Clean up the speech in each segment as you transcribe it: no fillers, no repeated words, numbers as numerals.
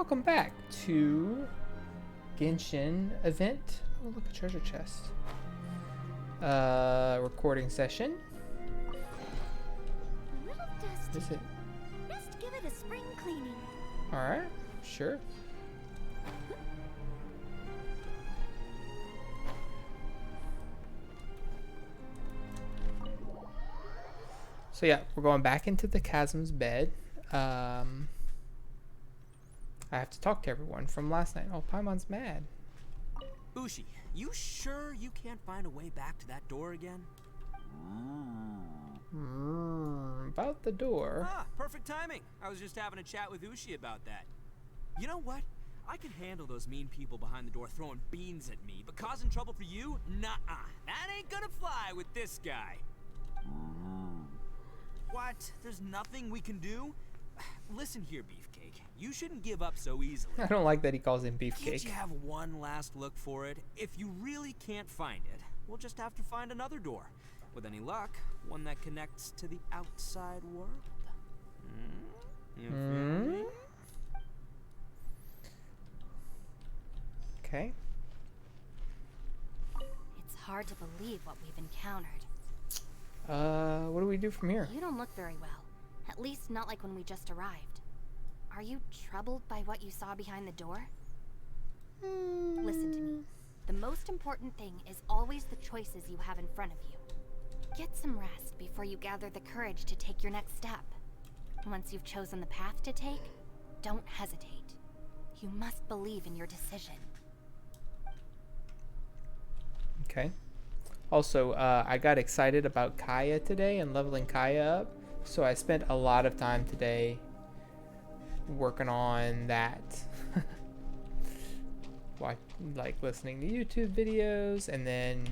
Welcome back to Genshin event. Oh, look, a treasure chest. Recording session. A little dusty. Is it? Best give it a spring cleaning. Alright, sure. So yeah, we're going back into the chasm's bed. I have to talk to everyone from last night. Oh, Paimon's mad. Ushi, you sure you can't find a way back to that door again? About the door. Ah, perfect timing. I was just having a chat with Ushi about that. You know what? I can handle those mean people behind the door throwing beans at me, but causing trouble for you? Nuh-uh. That ain't gonna fly with this guy. What? There's nothing we can do? Listen here, Beefcake. You shouldn't give up so easily. I don't like that he calls him Can't beefcake. you have one last look for it? If you really can't find it, we'll just have to find another door. With any luck, one that connects to the outside world. You feel me? Okay. It's hard to believe what we've encountered. What do we do from here? You don't look very well. At least not like when we just arrived. Are you troubled by what you saw behind the door? Listen to me. The most important thing is always the choices you have in front of you. Get some rest before you gather the courage to take your next step. Once you've chosen the path to take, don't hesitate. You must believe in your decision. Okay. Also, I got excited about Kaya today and leveling Kaya up, so I spent a lot of time today working on that. Like listening to YouTube videos, and then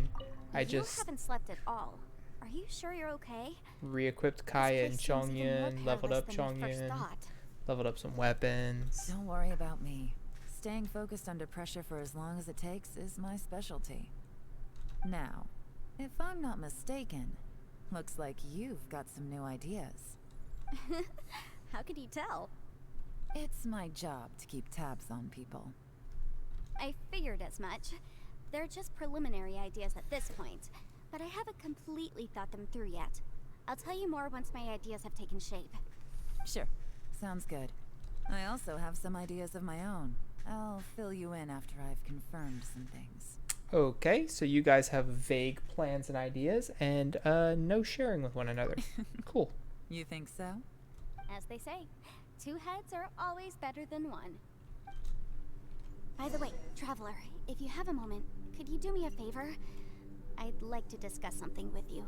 I just haven't slept at all. Are you sure you're okay? re-equipped Kaya and This place seems even more Chongyun, leveled up perilous than we first Chongyun, thought. leveled up some weapons. Don't worry about me. Staying focused under pressure for as long as it takes is my specialty. Now, if I'm not mistaken, looks like you've got some new ideas. How could you tell? It's my job to keep tabs on people. I figured as much. They're just preliminary ideas at this point, but I haven't completely thought them through yet. I'll tell you more once my ideas have taken shape. Sure, sounds good. I also have some ideas of my own. I'll fill you in after I've confirmed some things. Okay, so you guys have vague plans and ideas, and no sharing with one another. Cool. You think so? As they say, two heads are always better than one. By the way, Traveler, if you have a moment, could you do me a favor? I'd like to discuss something with you.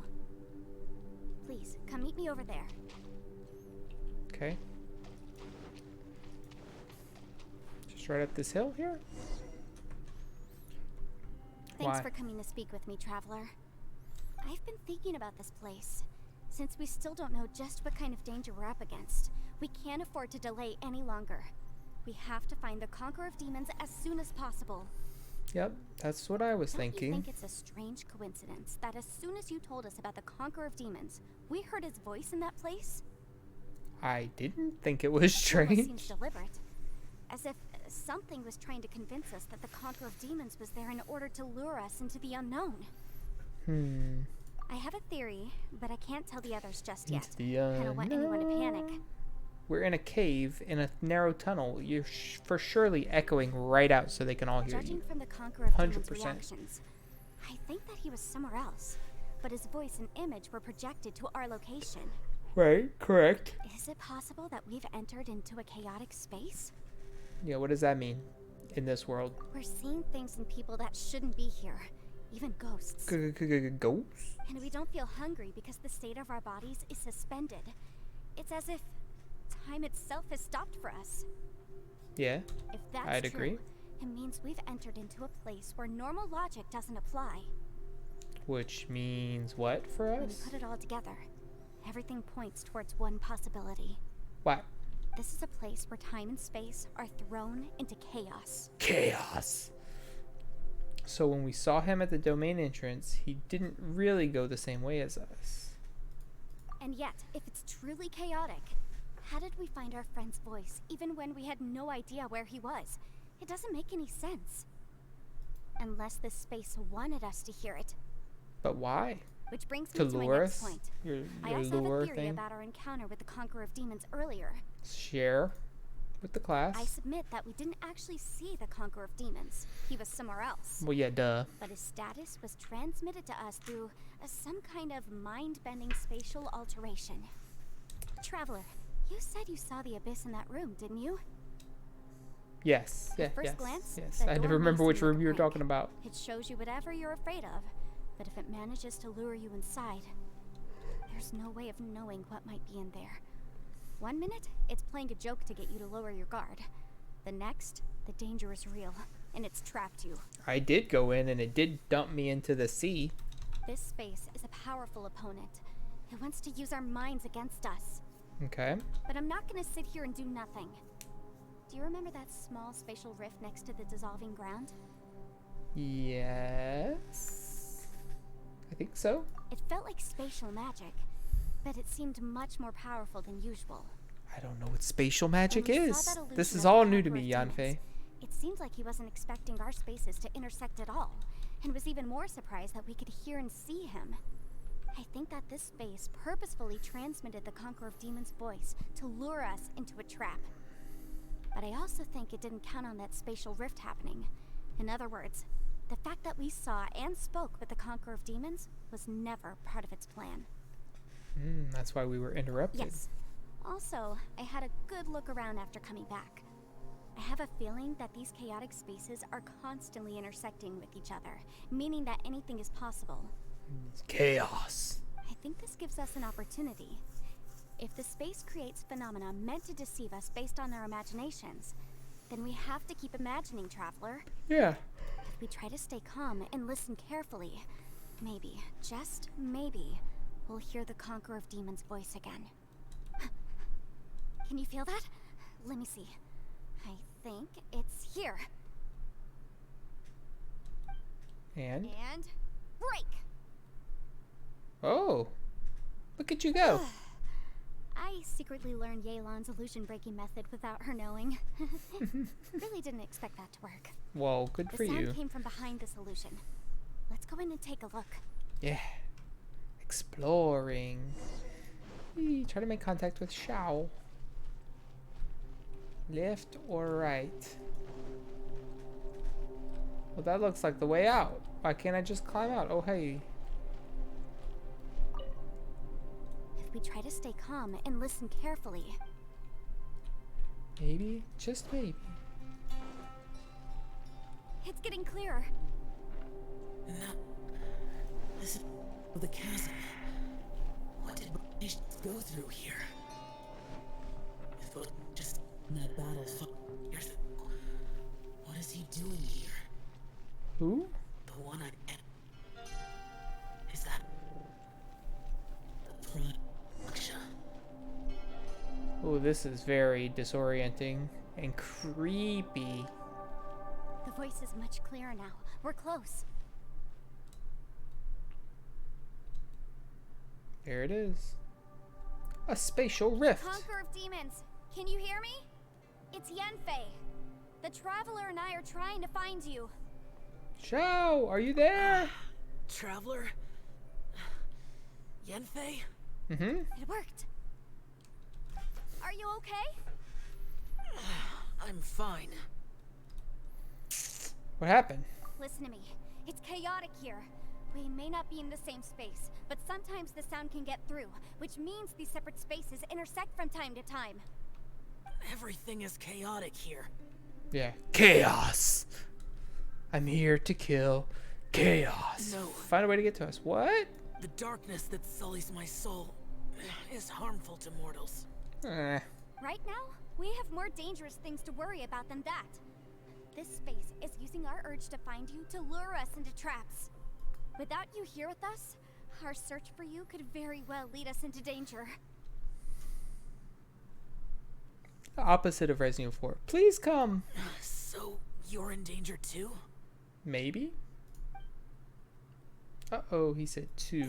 Please, come meet me over there. Okay. Just right up this hill here? Thanks Why? for coming to speak with me, Traveler. I've been thinking about this place. Since we still don't know just what kind of danger we're up against, we can't afford to delay any longer. We have to find the Conqueror of Demons as soon as possible. Yep, that's what I was Don't you thinking. think it's a strange coincidence that as soon as you told us about the Conqueror of Demons, we heard his voice in that place? I didn't think it was It almost strange. seems deliberate. As if something was trying to convince us that the Conqueror of Demons was there in order to lure us into the unknown. I have a theory, but I can't tell the others just yet. Into the I don't want anyone to panic. We're in a cave in a narrow tunnel. You're for surely echoing right out so they can all hear Judging you. from the Conqueror of Demons' 100%. reactions, I think that he was somewhere else, but his voice and image were projected to our location. Right, correct. Is it possible that we've entered into a chaotic space? Yeah, what does that mean in this world? We're seeing things and people that shouldn't be here, even ghosts. Ghosts? And we don't feel hungry because the state of our bodies is suspended. It's as if time itself has stopped for us. Yeah, If that's I'd true, agree. it means we've entered into a place where normal logic doesn't apply. Which means what for When we us? put it all together, everything points towards one possibility. What? This is a place where time and space are thrown into chaos. Chaos. So when we saw him at the domain entrance, he didn't really go the same way as us. And yet, if it's truly chaotic, How did we find our friend's voice, even when we had no idea where he was? It doesn't make any sense. Unless this space wanted us to hear it. But why? Which brings To me to my lure next us? point. Your I also have lure a theory thing? about our encounter with the Conqueror of Demons earlier. Share with the class. I submit that we didn't actually see the Conqueror of Demons. He was somewhere else. Well, yeah, duh. But his status was transmitted to us through some kind of mind-bending spatial alteration. Traveler, you said you saw the abyss in that room, didn't you? Yes. Yeah, At first yes. glance, Yes. that I door never remember may which seem like room a you were prank. talking about. It shows you whatever you're afraid of. But if it manages to lure you inside, there's no way of knowing what might be in there. 1 minute, it's playing a joke to get you to lower your guard. The next, the danger is real, and it's trapped you. I did go in and it did dump me into the sea. This space is a powerful opponent. It wants to use our minds against us. Okay. But I'm not gonna sit here and do nothing. Do you remember that small spatial rift next to the dissolving ground? Yes. I think so. It felt like spatial magic, but it seemed much more powerful than usual. I don't know what spatial magic When we saw is. that illusion This of is the all new to Conqueror me, of Demons, Yanfei. it seemed like he wasn't expecting our spaces to intersect at all, and was even more surprised that we could hear and see him. I think that this space purposefully transmitted the Conqueror of Demons' voice to lure us into a trap. But I also think it didn't count on that spatial rift happening. In other words, the fact that we saw and spoke with the Conqueror of Demons was never part of its plan. That's why we were interrupted. Yes. Also, I had a good look around after coming back. I have a feeling that these chaotic spaces are constantly intersecting with each other, meaning that anything is possible. It's chaos. I think this gives us an opportunity. If the space creates phenomena meant to deceive us based on our imaginations, then we have to keep imagining, Traveler. Yeah. If we try to stay calm and listen carefully, maybe, just maybe, we'll hear the Conqueror of Demons' voice again. Can you feel that? Let me see. I think it's here. And? And break! Oh. Look at you go. I secretly learned Yelan's illusion breaking method without her knowing. Really didn't expect that to work. Well, good The for sound you. came from behind this illusion. Let's go in and take a look. Yeah. Exploring. Try to make contact with Xiao. Left or right? Well, that looks like the way out. Why can't I just climb out? Oh, hey. If we try to stay calm and listen carefully, Maybe, just maybe. it's getting clearer. And now, this is the chasm. What did British go through here? If it was just in that battle 5 years ago, what is he doing here? Who? The one I met. Is that the Prime Aksha? Oh, this is very disorienting and creepy. The voice is much clearer now. We're close. There it is. A spatial rift. Conqueror of Demons, can you hear me? It's Yanfei. The Traveler and I are trying to find you. Xiao, are you there? Traveler? Yanfei? Mm-hmm. It worked. Are you okay? I'm fine. What happened? Listen to me. It's chaotic here. We may not be in the same space, but sometimes the sound can get through, which means these separate spaces intersect from time to time. Everything is chaotic here. Yeah. Chaos. I'm here to kill chaos. No. Find a way to get to us. What? The darkness that sullies my soul is harmful to mortals. Eh. Right now, we have more dangerous things to worry about than that. This space is using our urge to find you to lure us into traps. Without you here with us, our search for you could very well lead us into danger. The opposite of Resident Evil 4. Please come. So, you're in danger too? Maybe? Uh-oh, he said two.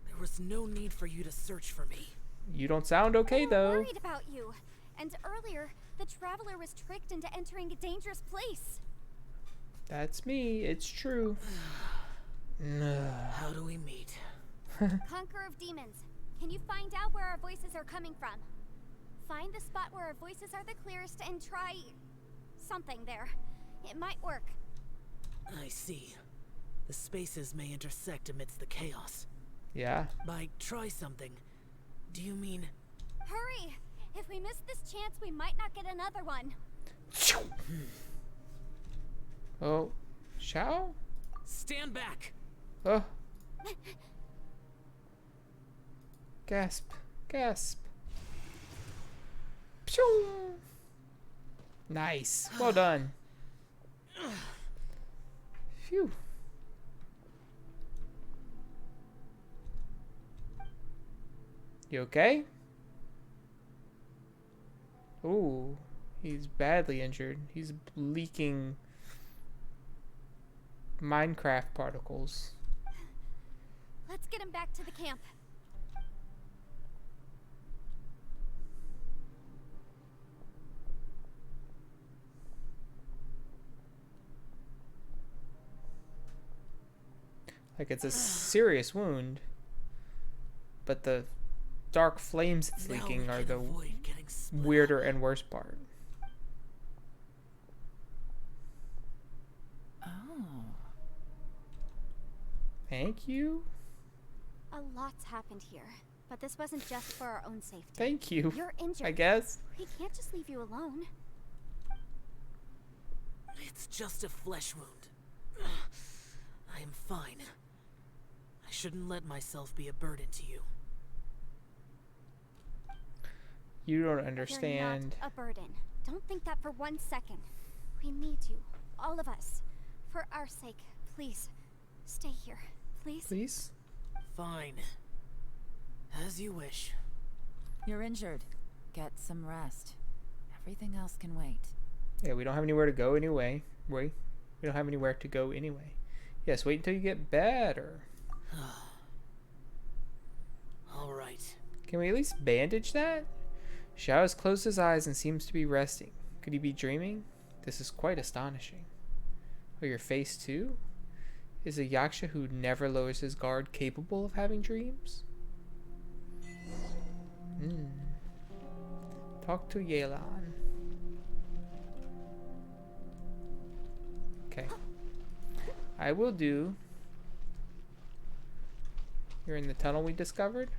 There was no need for you to search for me. You don't sound okay, We were though. worried about you. And earlier, the traveler was tricked into entering a dangerous place. That's me. It's true. How do we meet? Conqueror of Demons, can you find out where our voices are coming from? Find the spot where our voices are the clearest and try something there. It might work. I see. The spaces may intersect amidst the chaos. Yeah. By try something, do you mean... Hurry! If we miss this chance, we might not get another one. Oh. Shao? Stand back! Oh. Gasp. Gasp. Pshoo. Nice. Well done. Phew. You okay? Ooh, he's badly injured. He's leaking Minecraft particles. Let's get him back to the camp. Like it's a serious wound. But the dark flames it's Now leaking we are can the avoid getting split weirder up. and worse part. Oh. Thank you. A lot's happened here, but this wasn't just for our own safety. Thank you. You're injured. I guess. We can't just leave you alone. It's just a flesh wound. I am fine. I shouldn't let myself be a burden to you. You don't You're understand. not a burden. Don't think that for 1 second. We need you, all of us. For our sake, please, stay here, please. Please? Fine. As you wish. You're injured. Get some rest. Everything else can wait. Yeah, we don't have anywhere to go anyway. We don't have anywhere to go anyway. Yes, wait until you get better. All right. Can we at least bandage that? Xiao has closed his eyes and seems to be resting. Could he be dreaming? This is quite astonishing. Oh, your face too? Is a yaksha who never lowers his guard capable of having dreams? Talk to Yelan. Okay. I will do. You're in the tunnel we discovered?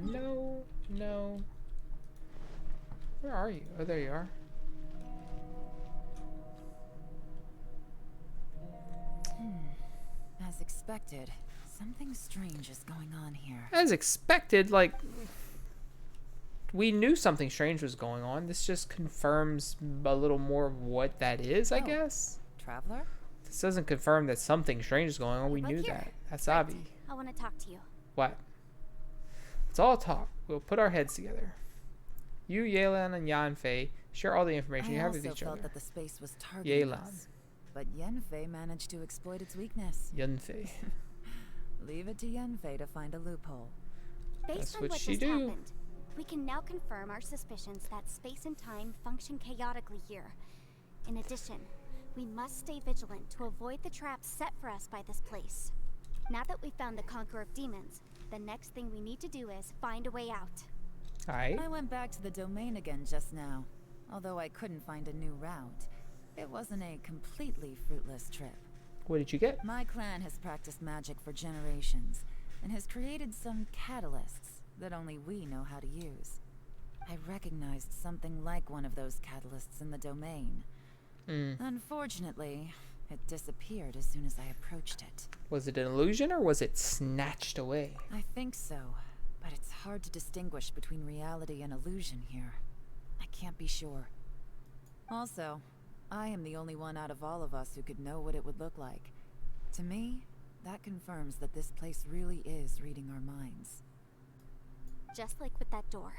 No, no. Where are you? Oh, there you are. As expected, something strange is going on here. As expected, like, we knew something strange was going on. This just confirms a little more of what that is, I Oh. guess. Traveler? This doesn't confirm that something strange is going on. We Look knew here. that. That's Right. obvious. I want to talk to you. What? It's all talk. We'll put our heads together. You, Yelan, and Yanfei share all the information I you have also with each felt other. that the space was targeting Yelan. us. But Yenfei managed to exploit its weakness. Yanfei. Leave it to Yenfei to find a loophole. Based That's on what what she just do. happened, we can now confirm our suspicions that space and time function chaotically here. In addition, we must stay vigilant to avoid the traps set for us by this place. Now that we've found the Conqueror of Demons, the next thing we need to do is find a way out. Alright. I went back to the domain again just now. Although I couldn't find a new route, it wasn't a completely fruitless trip. What did you get? My clan has practiced magic for generations and has created some catalysts that only we know how to use. I recognized something like one of those catalysts in the domain. Unfortunately, it disappeared as soon as I approached it. Was it an illusion or was it snatched away? I think so, but it's hard to distinguish between reality and illusion here. I can't be sure. Also, I am the only one out of all of us who could know what it would look like. To me, that confirms that this place really is reading our minds. Just like with that door.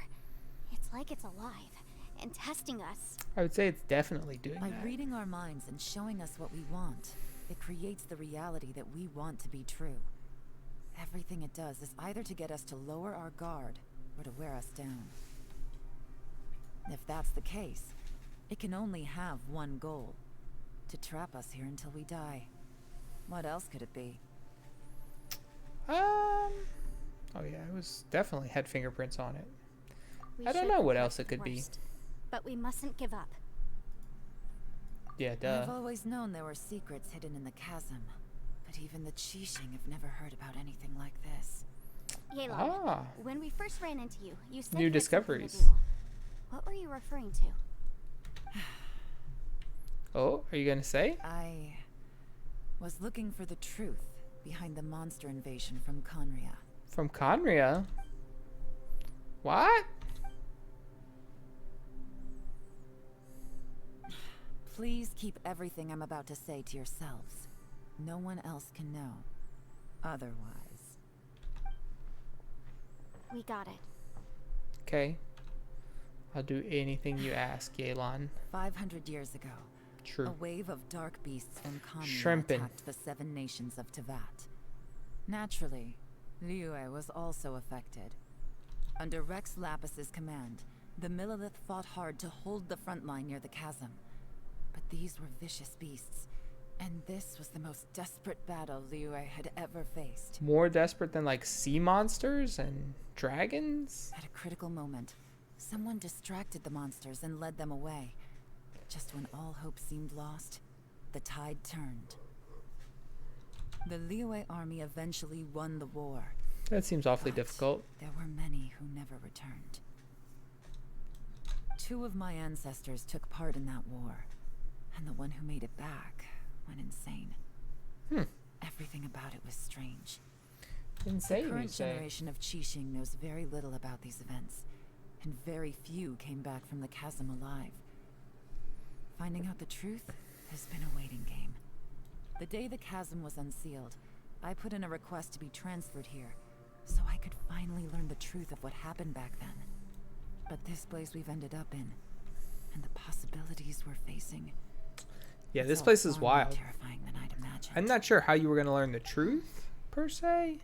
It's like it's alive and testing us. I would say it's definitely doing By that. reading our minds and showing us what we want, it creates the reality that we want to be true. Everything it does is either to get us to lower our guard or to wear us down. If that's the case, it can only have one goal: to trap us here until we die. What else could it be? Oh yeah, it was definitely had fingerprints on it. We I don't should know what prepare else for it the could be. worst, but we mustn't give up. Yeah, I've duh. always known there were secrets hidden in the chasm, but even the Qixing have never heard about anything like this. Yelan, Ah, when we first ran into you, you said New you had something to discoveries. do. What were you referring to? oh, are you gonna say? I was looking for the truth behind the monster invasion from Conria. From Conria? What? Please keep everything I'm about to say to yourselves. No one else can know. Otherwise. We got it. Okay. I'll do anything you ask, Yelan. 500 years ago, True. a wave of dark beasts from Conria Shrimpin'. attacked the 7 nations of Tevat. Naturally, Liyue was also affected. Under Rex Lapis's command, the Millelith fought hard to hold the front line near the chasm. But these were vicious beasts, and this was the most desperate battle Liyue had ever faced. More desperate than like sea monsters and dragons? At a critical moment, someone distracted the monsters and led them away. Just when all hope seemed lost, the tide turned. The Liyue army eventually won the war. That seems awfully But difficult. there were many who never returned. 2 of my ancestors took part in that war, and the one who made it back went insane. Everything about it was strange. Insane, The you current say? generation of Qixing knows very little about these events, and very few came back from the chasm alive. Finding out the truth has been a waiting game. The day the chasm was unsealed, I put in a request to be transferred here, so I could finally learn the truth of what happened back then. But this place we've ended up in, and the possibilities we're facing. Yeah, it's this all place is far more wild. terrifying than I'd imagined. I'm not sure how you were going to learn the truth, per se.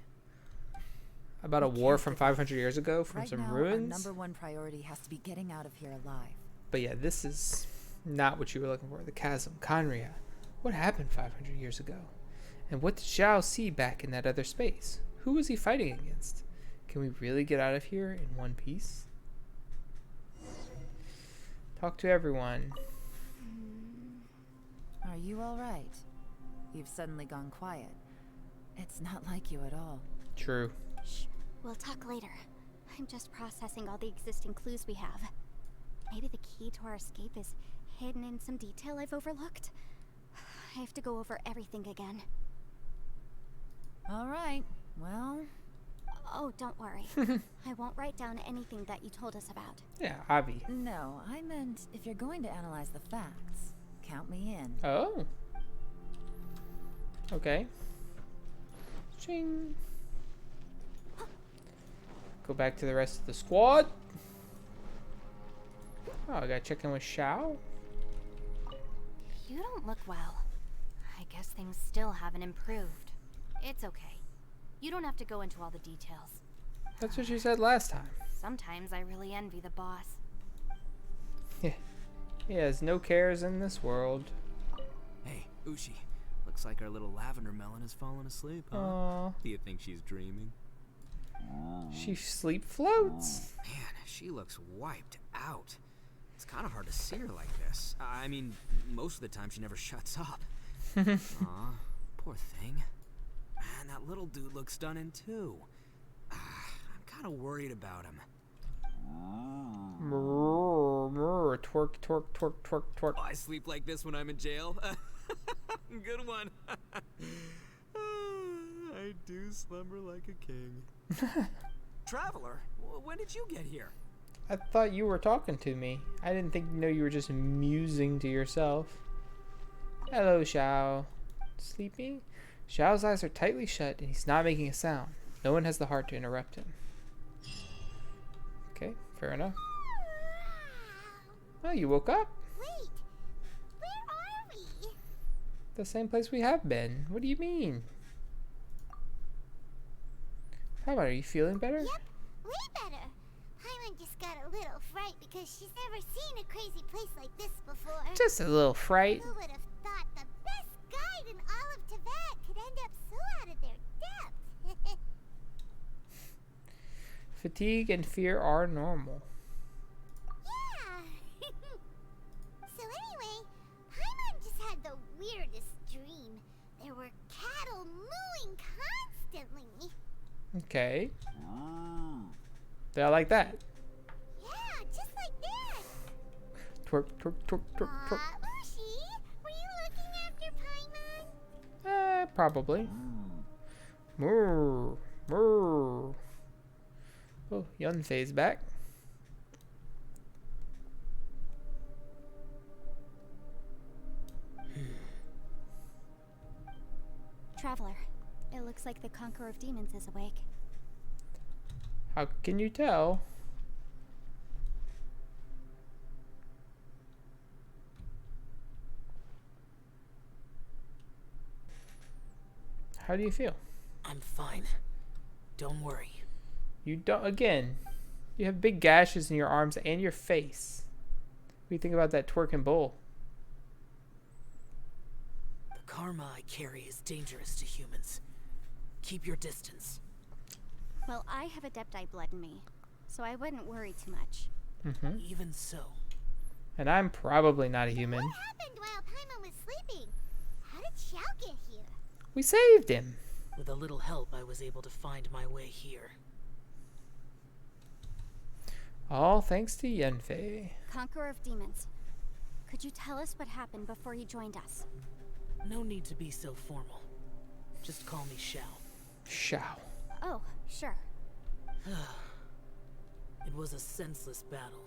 About a We war can't from give up. 500 years ago from Right some now, ruins. our #1 priority has to be getting out of here alive. But yeah, this is not what you were looking for. The chasm, Conria. What happened 500 years ago? And what did Xiao see back in that other space? Who was he fighting against? Can we really get out of here in one piece? Talk to everyone. Are you alright? You've suddenly gone quiet. It's not like you at all. True. Shh. We'll talk later. I'm just processing all the existing clues we have. Maybe the key to our escape is hidden in some detail I've overlooked. I have to go over everything again. Alright, well, Oh, don't worry. I won't write down anything that you told us about. Yeah, Avi. no, I meant if you're going to analyze the facts, count me in. Oh. Okay. Ching. Go back to the rest of the squad. Oh, I gotta check in with Xiao. You don't look well. I guess things still haven't improved. It's okay. You don't have to go into all the details. That's what you said last time. Sometimes I really envy the boss. He has no cares in this world. Hey, Ushi. Looks like our little lavender melon has fallen asleep, huh? Aww. Do you think she's dreaming? She sleep floats. Man, she looks wiped out. It's kind of hard to see her like this. I mean, most of the time she never shuts up. Aw, poor thing. Man, that little dude looks stunning too. I'm kind of worried about him. Twerk, twerk, twerk, twerk, twerk. Oh, I sleep like this when I'm in jail. Good one. I do slumber like a king. Traveler, when did you get here? I thought you were talking to me. I didn't think you were just musing to yourself. Hello, Xiao. Sleeping? Xiao's eyes are tightly shut and he's not making a sound. No one has the heart to interrupt him. Okay, fair enough. Oh, you woke up? Wait! Where are we? The same place we have been. What do you mean? How about, are you feeling better? Yep, way better. Paimon just got a little fright because she's never seen a crazy place like this before. Just a little fright. Who would have thought the best guide in all of Tibet could end up so out of their depth? Fatigue and fear are normal. Yeah. So anyway, Paimon just had the weirdest dream. There were cattle mooing constantly. Okay. They are like that. Yeah, just like that. Twerk, twerk, twerk, twerk, twerk. Ushi, were you looking after Paimon? Probably. Moo, moo. Oh, Yunfei's back. Traveler, it looks like the Conqueror of Demons is awake. How can you tell? How do you feel? I'm fine. Don't worry. You don't, again, you have big gashes in your arms and your face. What do you think about that twerking bull? The karma I carry is dangerous to humans. Keep your distance. Well, I have Adepti blood in me, so I wouldn't worry too much. Even so. And I'm probably not a human. What happened while Paimon was sleeping? How did Xiao get here? We saved him. With a little help, I was able to find my way here. All thanks to Yunfei. Conqueror of Demons, could you tell us what happened before you joined us? No need to be so formal. Just call me Xiao. Shao. Oh, sure. It was a senseless battle.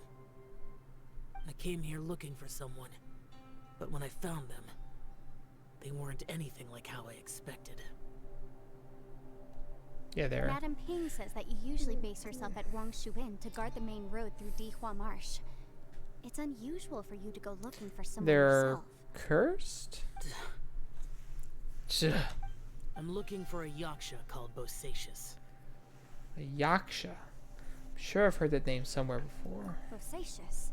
I came here looking for someone, but when I found them, they weren't anything like how I expected. Yeah, there. Madam Ping says that you usually base yourself at Wangshu Inn to guard the main road through Dihua Marsh. It's unusual for you to go looking for someone They're yourself. cursed? I'm looking for a yaksha called Bosacius. A yaksha. I'm sure I've heard that name somewhere before. Bosacius.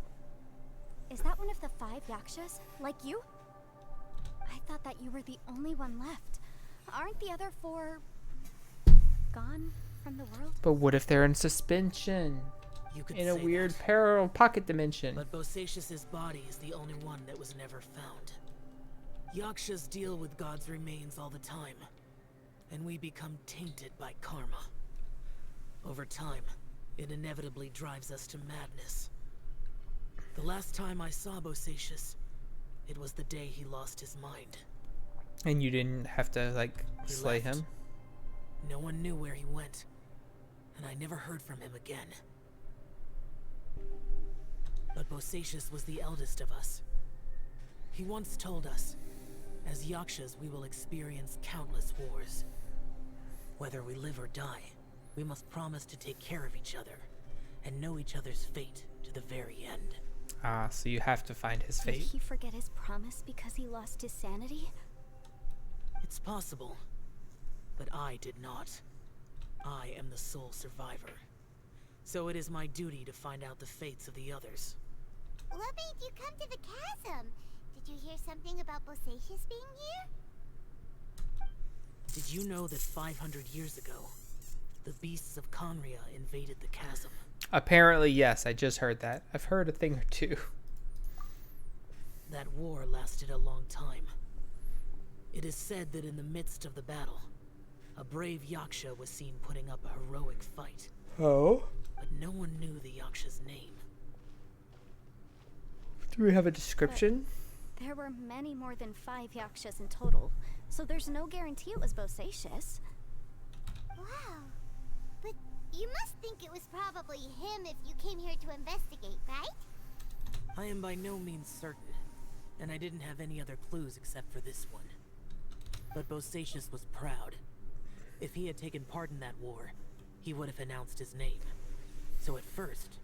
Is that one of the 5 yakshas? Like you? I thought that you were the only one left. Aren't the other 4 gone from the world? But what if they're in suspension? You could In a say weird that, parallel pocket dimension. but Bosacius's body is the only one that was never found. Yakshas deal with God's remains all the time, and we become tainted by karma. Over time, it inevitably drives us to madness. The last time I saw Bosacius, it was the day he lost his mind. And you didn't have to, like, He slay left. him? No one knew where he went, and I never heard from him again. But Bosacius was the eldest of us. He once told us, as yakshas we will experience countless wars. Whether we live or die, we must promise to take care of each other, and know each other's fate to the very end. Ah, so you have to find his Did fate. he forget his promise because he lost his sanity? It's possible, but I did not. I am the sole survivor. So it is my duty to find out the fates of the others. What made you come to the chasm? Did you hear something about Bosacius being here? Did you know that 500 years ago, the beasts of Conria invaded the chasm? Apparently, yes. I just heard that. I've heard a thing or two. That war lasted a long time. It is said that in the midst of the battle, a brave yaksha was seen putting up a heroic fight, Oh? but no one knew the yaksha's name. Do we have a description? There were many more than 5 yakshas in total, so there's no guarantee it was Bosacius. Wow. But you must think it was probably him if you came here to investigate, right? I am by no means certain, and I didn't have any other clues except for this one. But Bosacius was proud. If he had taken part in that war, he would have announced his name. So at first,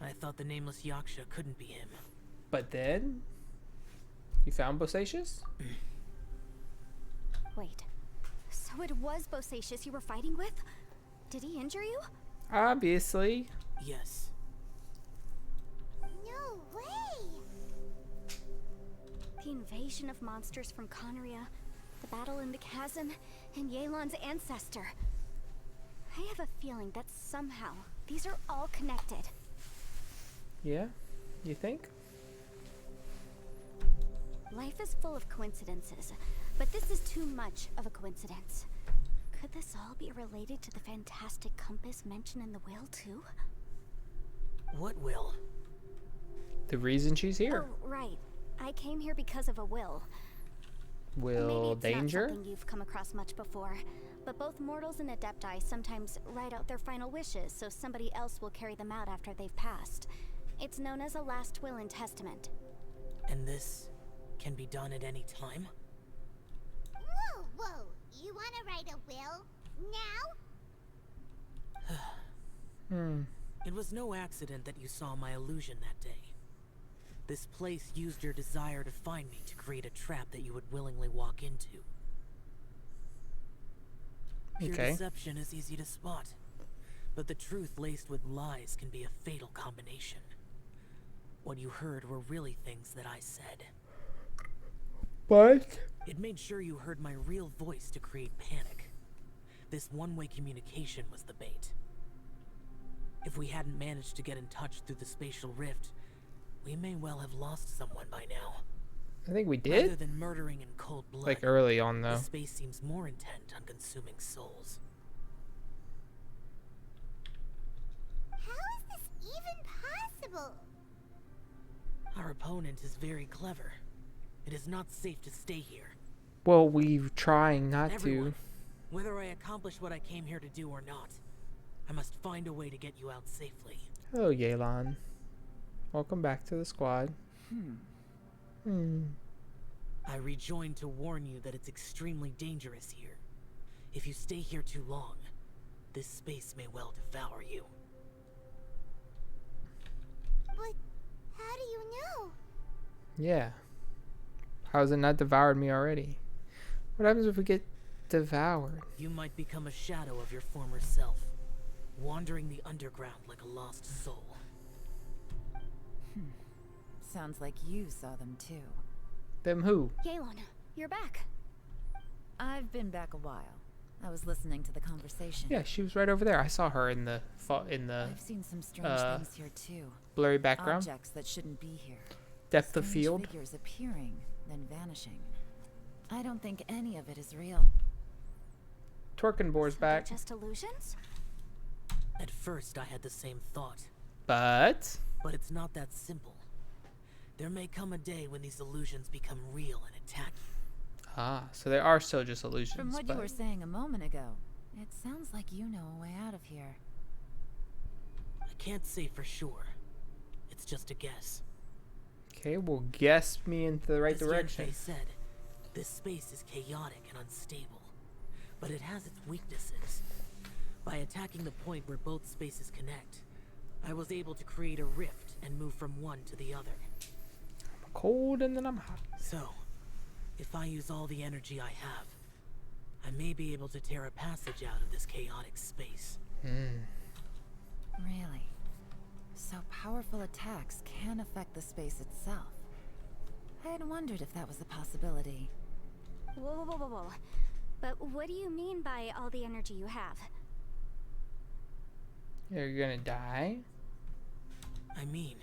I thought the nameless yaksha couldn't be him. But then? You found Bosacius? Wait, so it was Bosacius you were fighting with? Did he injure you? Obviously. Yes. No way! The invasion of monsters from Conria, the battle in the chasm, and Yelan's ancestor. I have a feeling that somehow these are all connected. Yeah? You think? Life is full of coincidences, but this is too much of a coincidence. Could this all be related to the fantastic compass mentioned in the will, too? What will? The reason she's here. Oh, right. I came here because of a will. Will Maybe it's danger? not something you've come across much before, but both mortals and adepti sometimes write out their final wishes so somebody else will carry them out after they've passed. It's known as a last will and testament. And this can be done at any time? Whoa, whoa! You wanna write a will? Now? It was no accident that you saw my illusion that day. This place used your desire to find me to create a trap that you would willingly walk into. Your Okay. deception is easy to spot, but the truth laced with lies can be a fatal combination. What you heard were really things that I said. What? It made sure you heard my real voice to create panic. This one-way communication was the bait. If we hadn't managed to get in touch through the spatial rift, we may well have lost someone by now. I think we Rather did. than murdering in cold blood, Like early on, though. the space seems more intent on consuming souls. How is this even possible? Our opponent is very clever. It is not safe to stay here. Well, we're trying not Everyone, to. whether I accomplish what I came here to do or not, I must find a way to get you out safely. Hello, Yelan. Welcome back to the squad. I rejoined to warn you that it's extremely dangerous here. If you stay here too long, this space may well devour you. But how do you know? Yeah. How's it not devoured me already? What happens if we get devoured? You might become a shadow of your former self, wandering the underground like a lost soul. Sounds like you saw them too. Them who? Yelan, you're back. I've been back a while. I was listening to the conversation. Yeah, she was right over there. I saw her in the I've seen some strange things here too. blurry background. Objects that shouldn't be here. Depth of Strange field. figures appearing, then vanishing. I don't think any of it is real. Torkenbor's So they're back. just illusions? At first, I had the same thought, But but it's not that simple. There may come a day when these illusions become real and attack you. so they are still just illusions. From what but you were saying a moment ago, it sounds like you know a way out of here. I can't say for sure. It's just a guess. okay, well, guess me into the right As direction. Yenfei said, this space is chaotic and unstable, but it has its weaknesses. By attacking the point where both spaces connect, I was able to create a rift and move from one to the other. I'm cold and then I'm hot. So, if I use all the energy I have, I may be able to tear a passage out of this chaotic space. Really? So powerful attacks can affect the space itself. I had wondered if that was a possibility. Whoa, whoa, whoa, whoa, whoa. But what do you mean by all the energy you have? You're gonna die? I mean,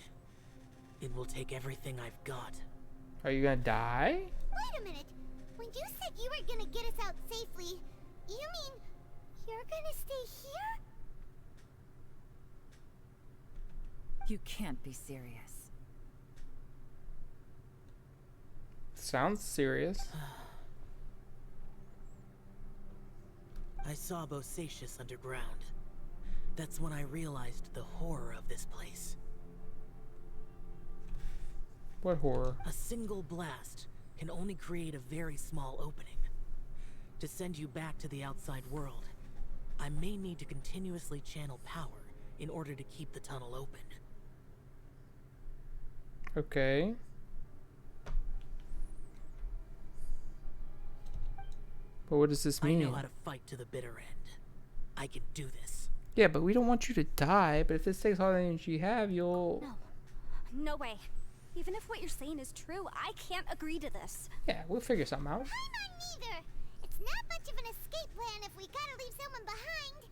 it will take everything I've got. Are you gonna die? Wait a minute. When you said you were gonna get us out safely, you mean you're gonna stay here? You can't be serious. Sounds serious. I saw Bosacius underground. That's when I realized the horror of this place. What horror? A single blast can only create a very small opening. To send you back to the outside world, I may need to continuously channel power in order to keep the tunnel open. Okay. But what does this I mean? know how to fight to the bitter end. I can do this. Yeah, but we don't want you to die. But if this takes all the energy you have, you'll... No. No way. Even if what you're saying is true, I can't agree to this. Yeah, we'll figure something out. I'm not neither. It's not much of an escape plan if we gotta leave someone behind.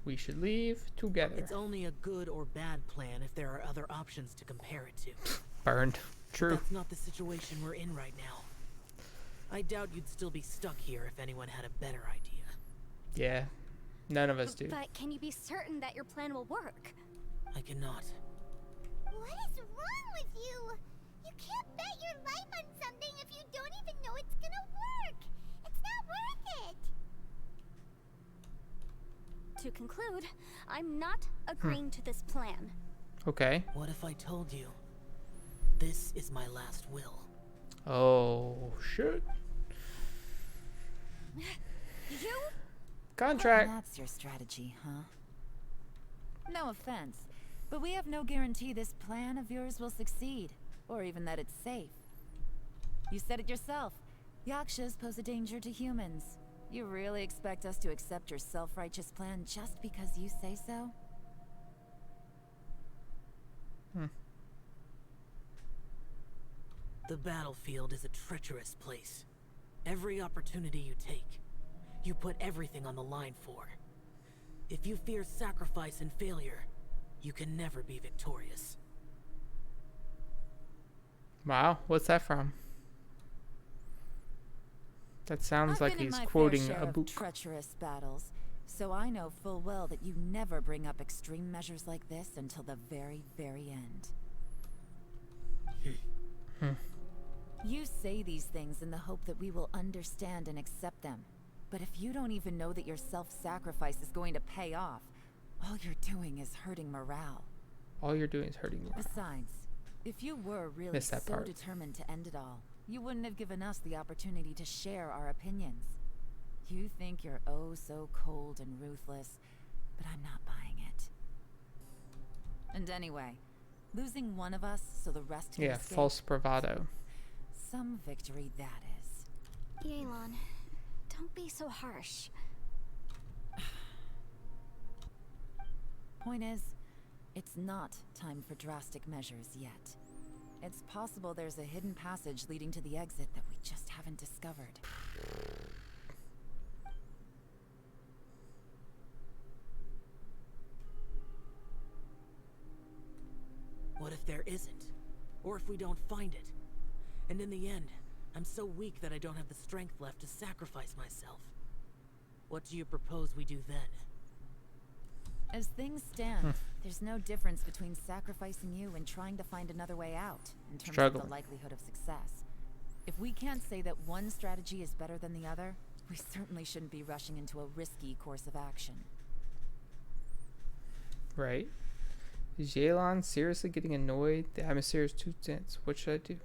We should leave together. It's only a good or bad plan if there are other options to compare it to. Burned. True. That's not the situation we're in right now. I doubt you'd still be stuck here if anyone had a better idea. Yeah. None of us do. But can you be certain that your plan will work? I cannot. What is wrong with you? You can't bet your life on something if you don't even know it's gonna work. It's not worth it. To conclude, I'm not agreeing to this plan. Okay. What if I told you this is my last will? Oh, shit. You? Contract. That's your strategy, huh? No offense, but we have no guarantee this plan of yours will succeed, or even that it's safe. You said it yourself. Yakshas pose a danger to humans. You really expect us to accept your self-righteous plan just because you say so? The battlefield is a treacherous place. Every opportunity you take, you put everything on the line for. If you fear sacrifice and failure, you can never be victorious. Wow, what's that from? That sounds like I've been in he's my quoting fair share a of book. treacherous battles, so I know full well that you never bring up extreme measures like this until the very, very end. You say these things in the hope that we will understand and accept them. But if you don't even know that your self-sacrifice is going to pay off, all you're doing is hurting morale. All you're doing is hurting me. Besides, if you were really Missed that so part. determined to end it all, you wouldn't have given us the opportunity to share our opinions. You think you're oh so cold and ruthless, but I'm not buying it. And anyway, losing one of us so the rest can Yeah, escape, false bravado. some victory that is. Yelan, don't be so harsh. Point is, it's not time for drastic measures yet. It's possible there's a hidden passage leading to the exit that we just haven't discovered. What if there isn't? Or if we don't find it? And in the end, I'm so weak that I don't have the strength left to sacrifice myself. What do you propose we do then? As things stand, there's no difference between sacrificing you and trying to find another way out, in terms of Struggle. the likelihood of success. If we can't say that one strategy is better than the other, we certainly shouldn't be rushing into a risky course of action. Right? Is Yelan seriously getting annoyed? The atmosphere is too tense. What should I do?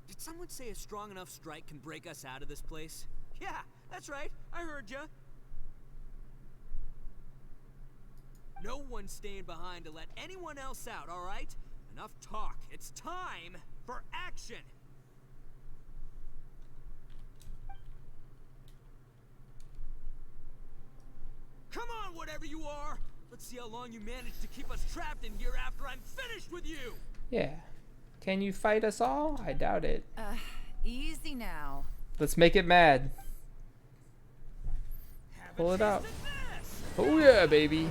Did someone say a strong enough strike can break us out of this place? Yeah, that's right. I heard ya. No one's staying behind to let anyone else out, all right? Enough talk. It's time for action. Come on, whatever you are. Let's see how long you manage to keep us trapped in here after I'm finished with you. Yeah. Can you fight us all? I doubt it. Easy now. Let's make it mad. Have a Pull it taste out. of this. Oh yeah, baby.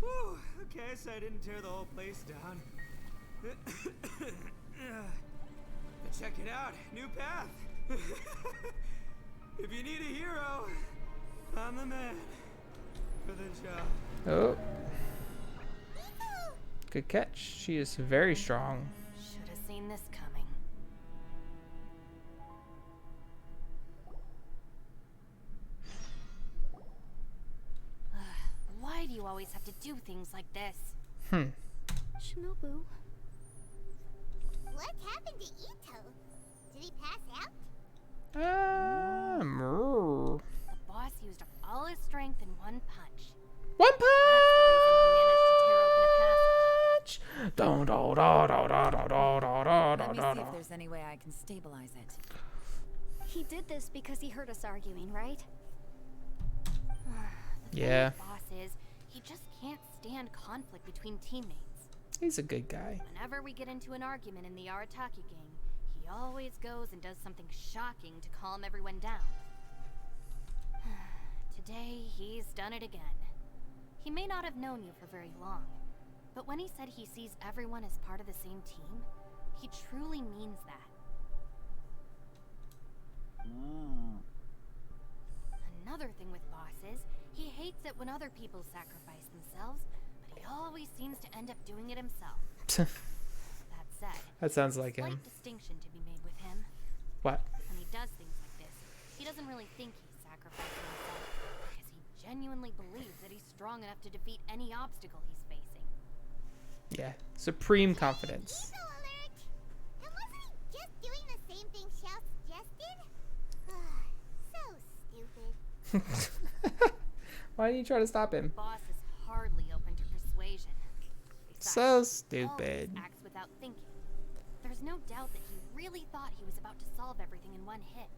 Whew, okay, so I didn't tear the whole place down. But check it out, new path. If you need a hero, I'm the man for the job. Oh. Good catch. She is very strong. Should have seen this coming. Why do you always have to do things like this? Shinobu, What happened to Ito? Did he pass out? Mrrr. The boss used all his strength in one punch. One That's the reason he managed to tear open a passage. punch. Don, do, do, do, do, do, do, Let me see if there's any way I can stabilize it. He did this because he heard us arguing, right? The thing Yeah. with Boss is, he just can't stand conflict between teammates. He's a good guy. Whenever we get into an argument in the Arataki gang, he always goes and does something shocking to calm everyone down. Today, he's done it again. He may not have known you for very long, but when he said he sees everyone as part of the same team, he truly means that. Another thing with Boss is, he hates it when other people sacrifice themselves, but he always seems to end up doing it himself. That said, That sounds like slight him. distinction to be made with him. What? When he does things like this, he doesn't really think he's sacrificing himself, because he genuinely believes that he's strong enough to defeat any obstacle he's facing. Yeah. Supreme confidence. Ego alert! And wasn't he just doing the same thing Xiao suggested? So stupid. Why didn't you try to stop him? Boss is hardly open to persuasion. So Besides, stupid. always acts without thinking. There's no doubt that he really thought he was about to solve everything in one hit.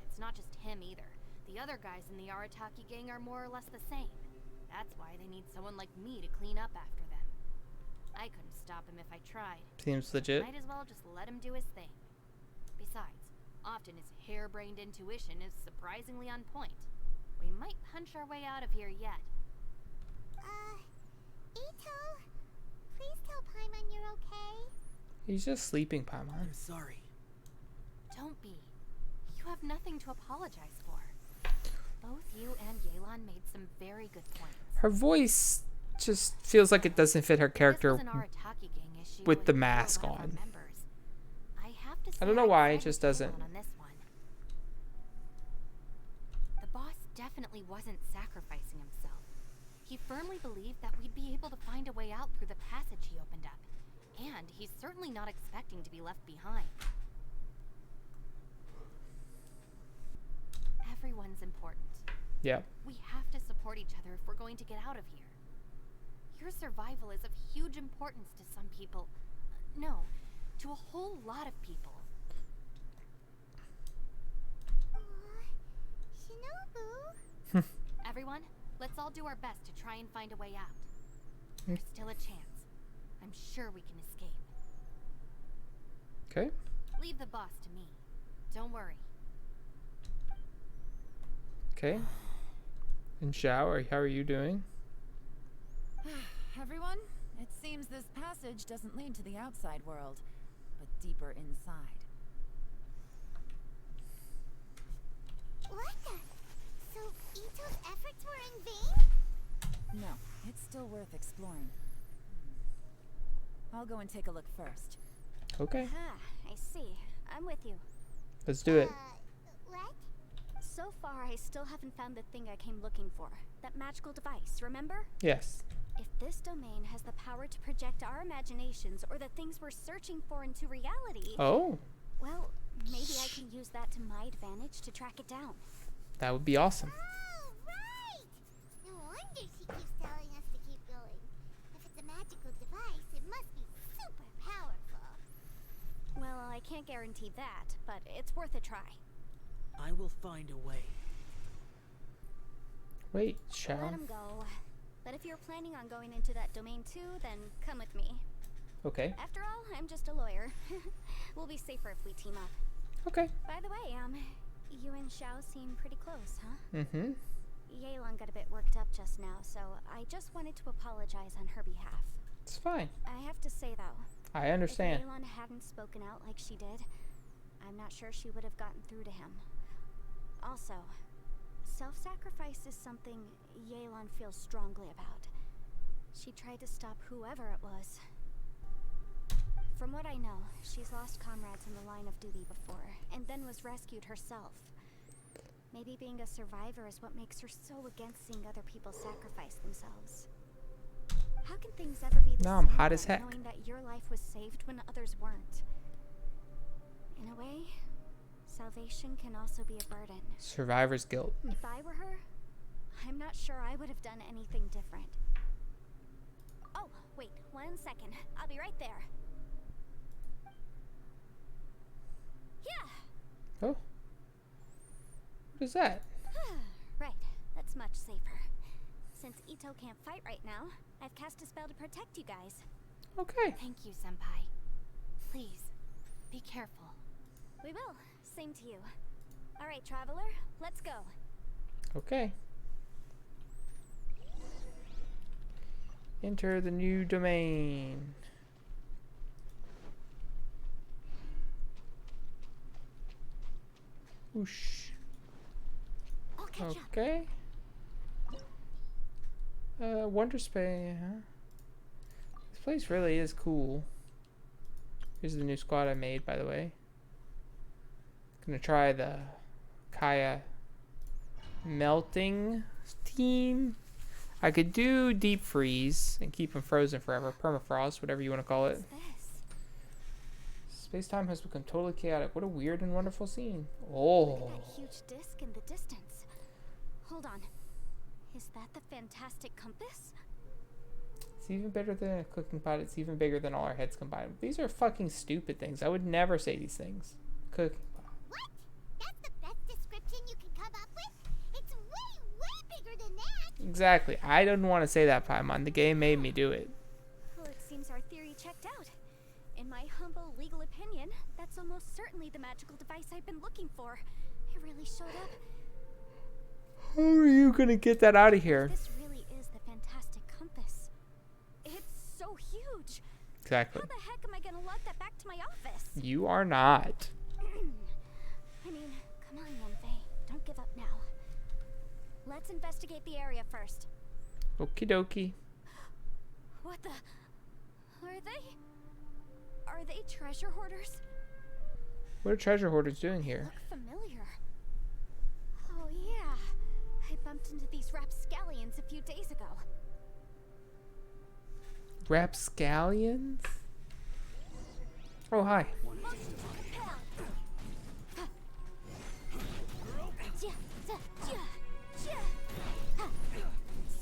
It's not just him either. The other guys in the Arataki gang are more or less the same. That's why they need someone like me to clean up after them. I couldn't stop him if I tried. Seems legit. Might as well just let him do his thing. Besides, often his harebrained intuition is surprisingly on point. We might punch our way out of here yet. Ito, please tell Paimon you're okay. He's just sleeping, Paimon. I'm sorry. Don't be. You have nothing to apologize for. Both you and Yelan made some very good points. Her voice just feels like it doesn't fit her character This was an Arataki gang issue with the and you were mask one of our on. members. I have to say I don't know why, it I'd just side with doesn't. Yelan on this one. The boss definitely wasn't sacrificing himself. He firmly believed that we'd be able to find a way out through the passage he opened up. And he's certainly not expecting to be left behind. Everyone's important. Yeah. We have to support each other if we're going to get out of here. Your survival is of huge importance to some people. No, to a whole lot of people. Shinobu? Everyone, let's all do our best to try and find a way out. There's still a chance. I'm sure we can escape. Okay. Leave the boss to me. Don't worry. Okay. And Xiao, how are you doing? Everyone, it seems this passage doesn't lead to the outside world, but deeper inside. What the? So Ito's efforts were in vain? No, it's still worth exploring. I'll go and take a look first. Okay. I see. I'm with you. Let's do it. What? So far, I still haven't found the thing I came looking for. That magical device, remember? Yes. If this domain has the power to project our imaginations or the things we're searching for into reality, Oh, well, maybe I can use that to my advantage to track it down. that would be awesome. Oh, right! No wonder she keeps telling us to keep going. If it's a magical device, it must be super powerful. Well, I can't guarantee that, but it's worth a try. I will find a way. Wait, Let Xiao. him go. But if you're planning on going into that domain too, then come with me. Okay. After all, I'm just a lawyer. We'll be safer if we team up. Okay. By the way, you and Xiao seem pretty close, huh? Mm-hmm. Yelan got a bit worked up just now, so I just wanted to apologize on her behalf. It's fine. I have to say though, I if understand. Yelan hadn't spoken out like she did, I'm not sure she would have gotten through to him. Also, self-sacrifice is something Yelan feels strongly about. She tried to stop whoever it was. From what I know, she's lost comrades in the line of duty before, and then was rescued herself. Maybe being a survivor is what makes her so against seeing other people sacrifice themselves. How can things ever be the Now I'm same hot as then, heck. knowing that your life was saved when others weren't? In a way, salvation can also be a burden. Survivor's guilt. If I were her, I'm not sure I would have done anything different. Oh, wait, 1 second. I'll be right there. Oh. What is that? Right, that's much safer. Since Ito can't fight right now, I've cast a spell to protect you guys. Okay. Thank you, Senpai. Please, be careful. We will. Same to you. All right, traveler, let's go. Okay. Enter the new domain. Whoosh. I'll catch up. Okay. Wonder Space, huh? This place really is cool. Here's the new squad I made, by the way. Gonna try the Kaya melting team. I could do deep freeze and keep them frozen forever. Permafrost, whatever you want to call it. This. Space-time has become totally chaotic. What a weird and wonderful scene. Look Oh. at that huge disc in the distance. Hold on. Is that the fantastic compass? It's even bigger than a cooking pot. It's even bigger than all our heads combined. These are fucking stupid things. I would never say these things. Cooking pot. What? That's the best description you can come up with? It's way bigger than that. Exactly. I didn't want to say that, Paimon. The game made me do it. Well, it seems our theory checked out. In my humble legal opinion, that's almost certainly the magical device I've been looking for. It really showed up. How are you gonna get that out of here? This really is the fantastic compass. It's so huge. Exactly. How the heck am I gonna lug that back to my office? You are not. I mean, come on, Yenfei. Don't give up now. Let's investigate the area first. Okie dokie. What the? Are they? Are they treasure hoarders? What are treasure hoarders doing here? Look familiar. Oh yeah. I bumped into these rapscallions a few days ago. Rapscallions? Oh, hi.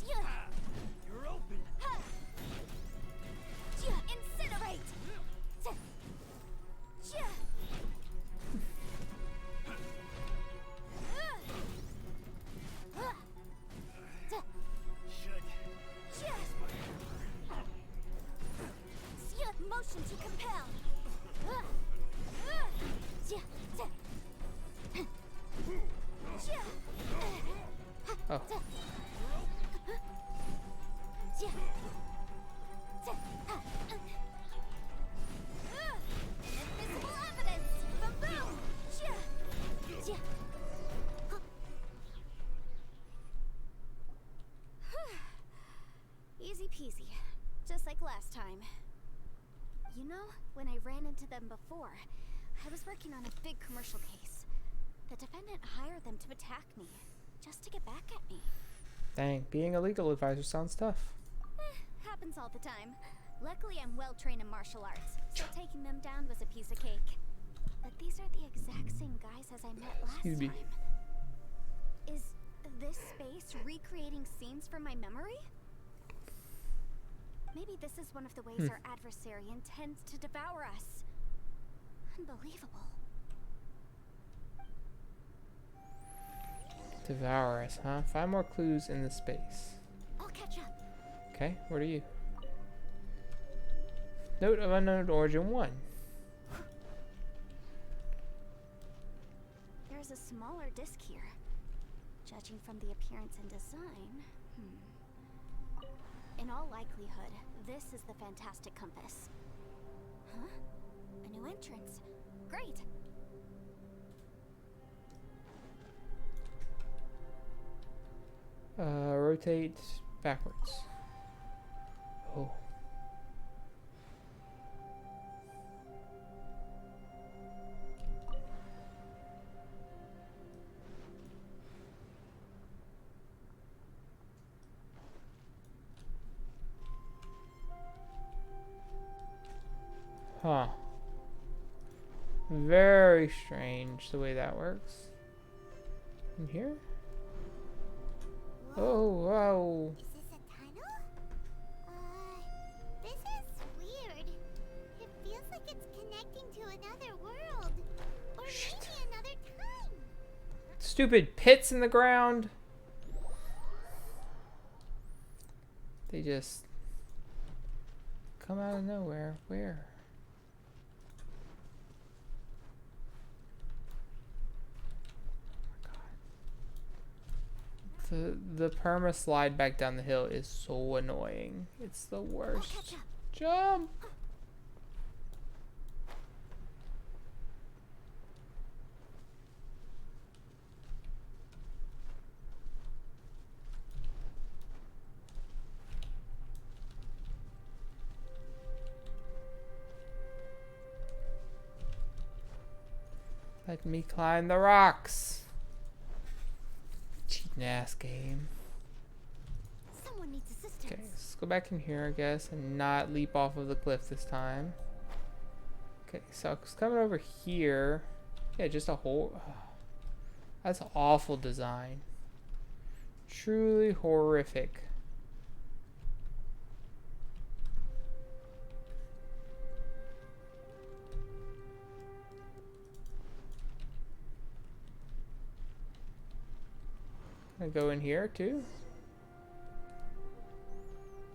You're open. Incinerate! Motion to compel. Oh. Invisible evidence. Boom. Easy peasy, just like last time. You know, when I ran into them before, I was working on a big commercial case. The defendant hired them to attack me, just to get back at me. Dang, being a legal advisor sounds tough. Happens all the time. Luckily, I'm well trained in martial arts, so taking them down was a piece of cake. But these are the exact same guys as I met last Excuse me. time. Is this space recreating scenes from my memory? Maybe this is one of the ways our adversary intends to devour us. Unbelievable. Devour us, huh? Find more clues in the space. I'll catch up. Okay, what are you? Note of unknown origin 1. There's a smaller disc here. Judging from the appearance and design, in all likelihood, this is the fantastic compass. Huh? A new entrance. Great! Rotate backwards. Oh. Huh. Very strange the way that works. In here? Oh, wow. Is this a tunnel? This is weird. It feels like it's connecting to another world. Or stupid pits in the ground. They just come out of nowhere. Where? The perma slide back down the hill is so annoying. It's the worst. Jump! Let me climb the rocks. Cheating ass game. Someone needs assistance. Okay, let's go back in here, I guess, and not leap off of the cliff this time. Okay, so it's coming over here. Yeah, just a hole. That's awful design. Truly horrific. Can I go in here too?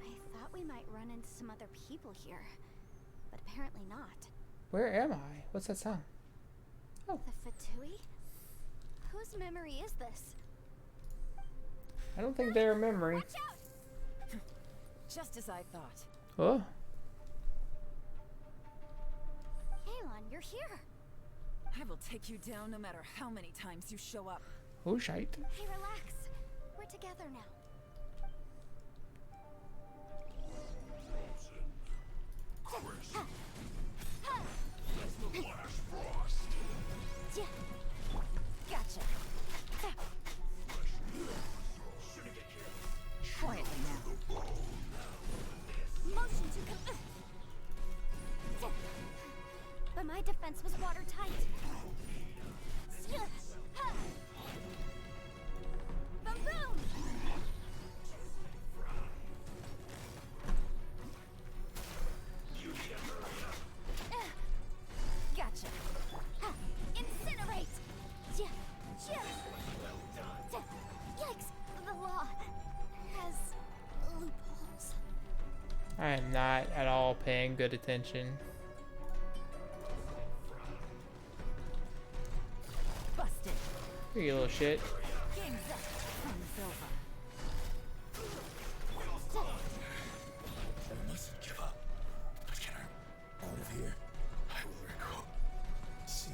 I thought we might run into some other people here, but apparently not. Where am I? What's that sound? The Fatui? Whose memory is this? I don't think they're a memory. Watch out! Just as I thought. Oh, Aelon, you're here. I will take you down no matter how many times you show up. oh shite. Hey, relax. We're together now. Gotcha. Quietly now. Motion to but my defense was watertight. Boom boom! Gotcha. Incinerate! Yikes! The law has loopholes. I am not at all paying good attention. Busted. Here, you little shit. Game's up. Fun's over. I mustn't give up. But get her out of here. I will recall. See.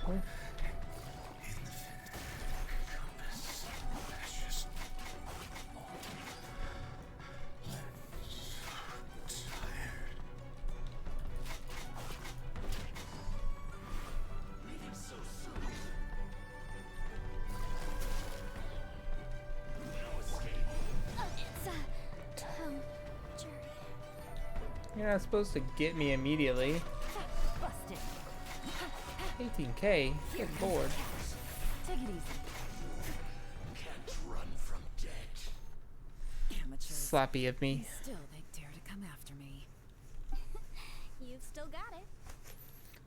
What? In the compass. That's just. I'm so tired. Leaving so soon. No escape. It's jury. You're not supposed to get me immediately. Busted. 18k? Good lord. Take it easy. Can't run from dead. Amateurs. Slappy of me. Still, they dare to come after me. You've still got it.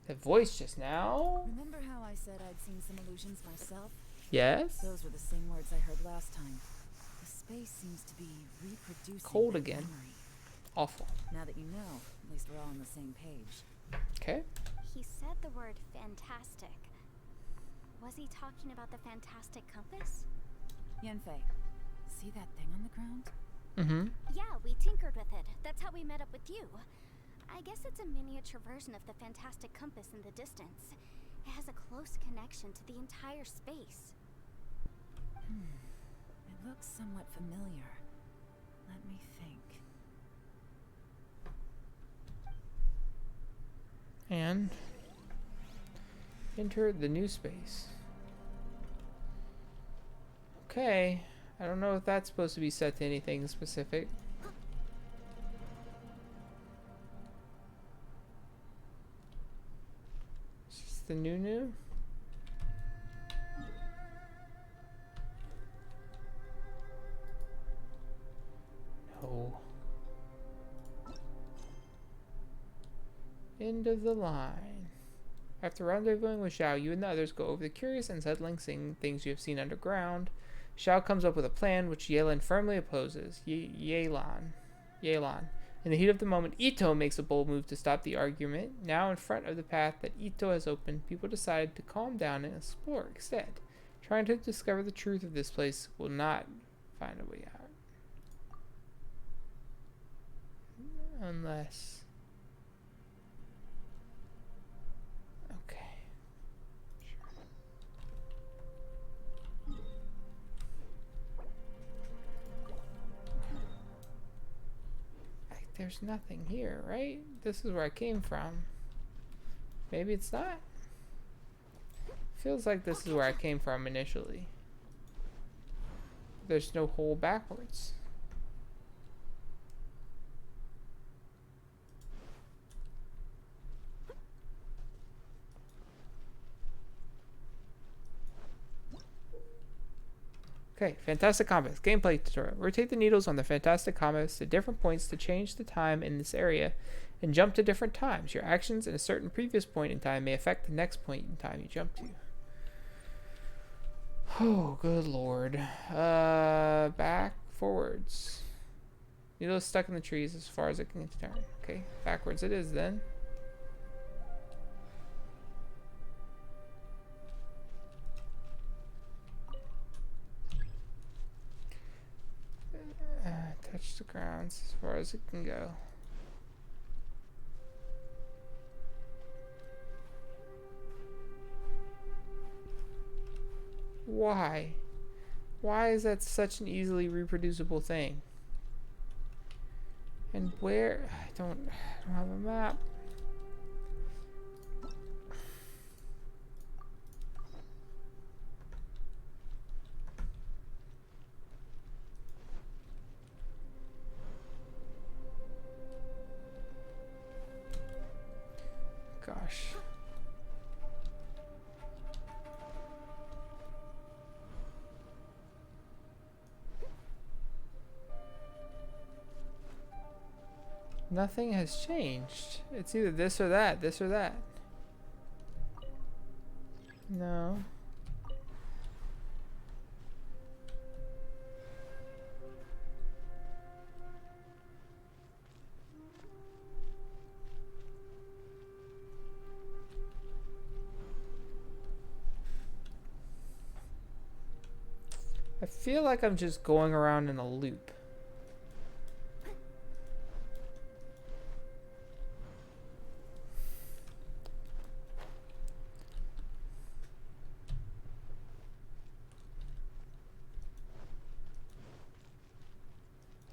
That voice just now? Remember how I said I'd seen some illusions myself? Yes? Those were the same words I heard last time. The space seems to be reproducing Cold that again. memory. Awful. Now that you know, at least we're all on the same page. Okay. He said the word fantastic. Was he talking about the fantastic compass? Yanfei, see that thing on the ground? Mm-hmm. Yeah, we tinkered with it. That's how we met up with you. I guess it's a miniature version of the fantastic compass in the distance. It has a close connection to the entire space. It looks somewhat familiar. Let me think. And enter the new space. Okay. I don't know if that's supposed to be set to anything specific. Is this the new? No. End of the line. After rendezvousing with Xiao, you and the others go over the curious and unsettling things you have seen underground. Xiao comes up with a plan which Yelan firmly opposes. Yelan. In the heat of the moment, Ito makes a bold move to stop the argument. Now in front of the path that Ito has opened, people decide to calm down and explore instead. Trying to discover the truth of this place will not find a way out. Unless... Okay. Sure. There's nothing here, right? This is where I came from. Maybe it's not? Feels like this is where I came from initially. There's no hole backwards. Okay, Fantastic Compass. Gameplay tutorial. Rotate the needles on the Fantastic Compass to different points to change the time in this area and jump to different times. Your actions in a certain previous point in time may affect the next point in time you jump to. Oh, good lord. Back, forwards. Needle is stuck in the trees as far as it can turn. Okay, backwards it is then. Touch the ground as far as it can go. Why? Why is that such an easily reproducible thing? And where? I don't have a map. Gosh. Nothing has changed. It's either this or that, this or that. No. I feel like I'm just going around in a loop.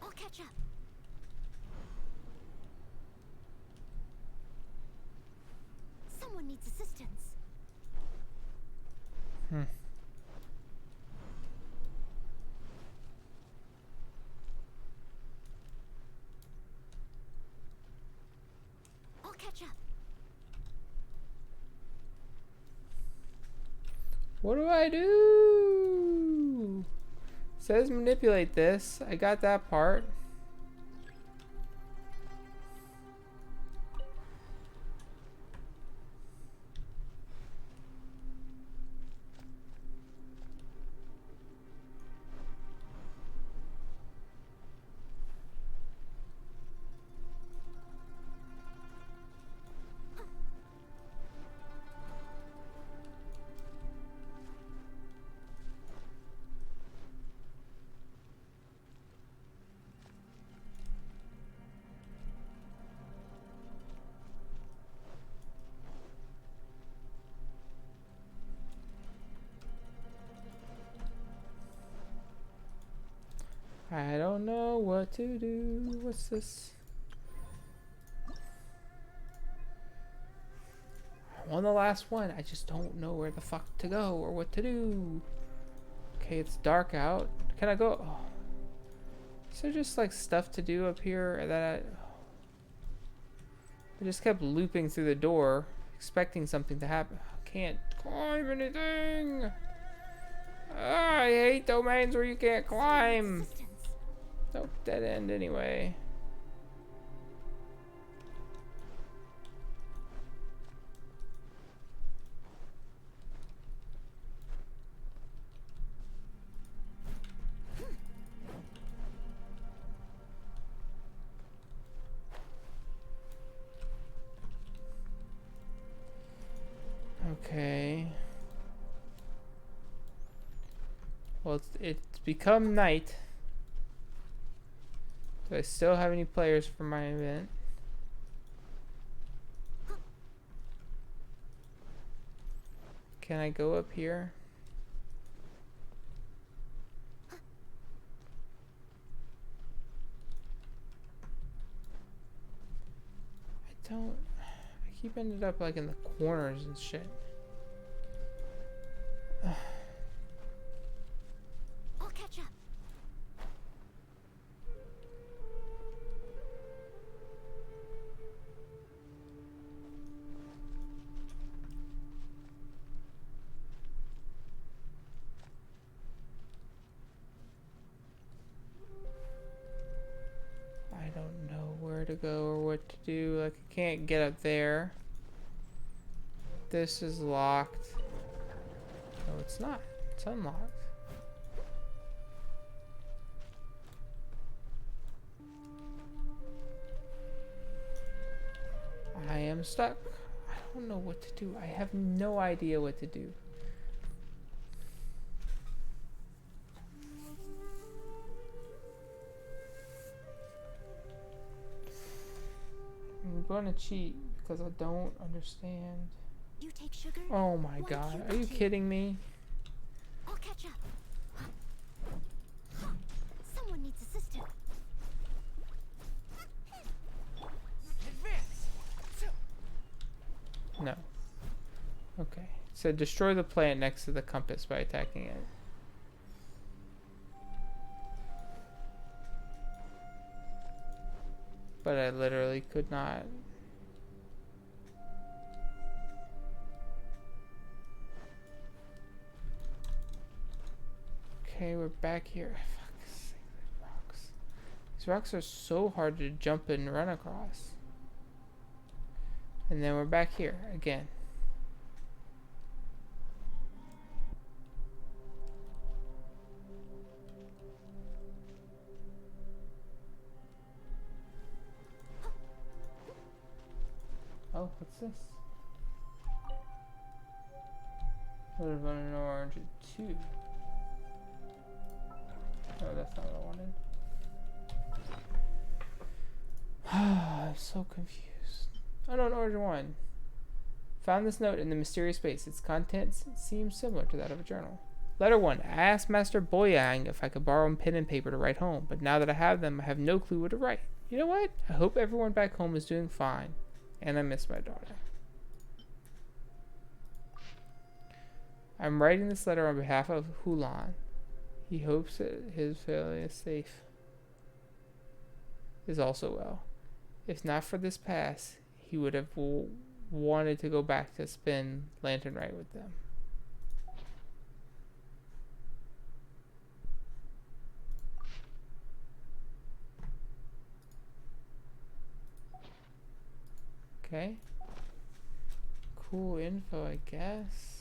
I'll catch up. Someone needs assistance. I'll catch up. What do I do? Says manipulate this. I got that part. I don't know what to do. What's this? I'm on the last one. I just don't know where the fuck to go or what to do. Okay, it's dark out. Can I go? Oh. Is there just like stuff to do up here that I just kept looping through the door, expecting something to happen. I can't climb anything. Ah, I hate domains where you can't climb. Assistance. Nope, dead end anyway. Well, it's become night. Do I still have any players for my event? Can I go up here? I don't. I keep ended up like in the corners and shit. I'll catch up. I don't know where to go or what to do. Like, I can't get up there. This is locked. No, it's not. It's unlocked. I am stuck. I don't know what to do. I have no idea what to do. I'm going to cheat because I don't understand. You take sugar? Oh my Why god. can't Are I you take- kidding me? I'll catch up. Someone needs assistance. No. Okay. It said destroy the plant next to the compass by attacking it. But I literally could not. Okay, we're back here. Fuck's sake, rocks. These rocks are so hard to jump and run across. And then we're back here again. Oh, what's this? Would have been an orange at 2. Oh, that's not what I wanted. I'm so confused. Oh no, an orange 1. Found this note in the mysterious space. Its contents seem similar to that of a journal. Letter 1. I asked Master Boyang if I could borrow a pen and paper to write home, but now that I have them, I have no clue what to write. You know what? I hope everyone back home is doing fine. And I miss my daughter. I'm writing this letter on behalf of Hulan. He hopes that his family is also well. If not for this pass, he would have wanted to go back to spend Lantern Rite with them. Okay. Cool info, I guess.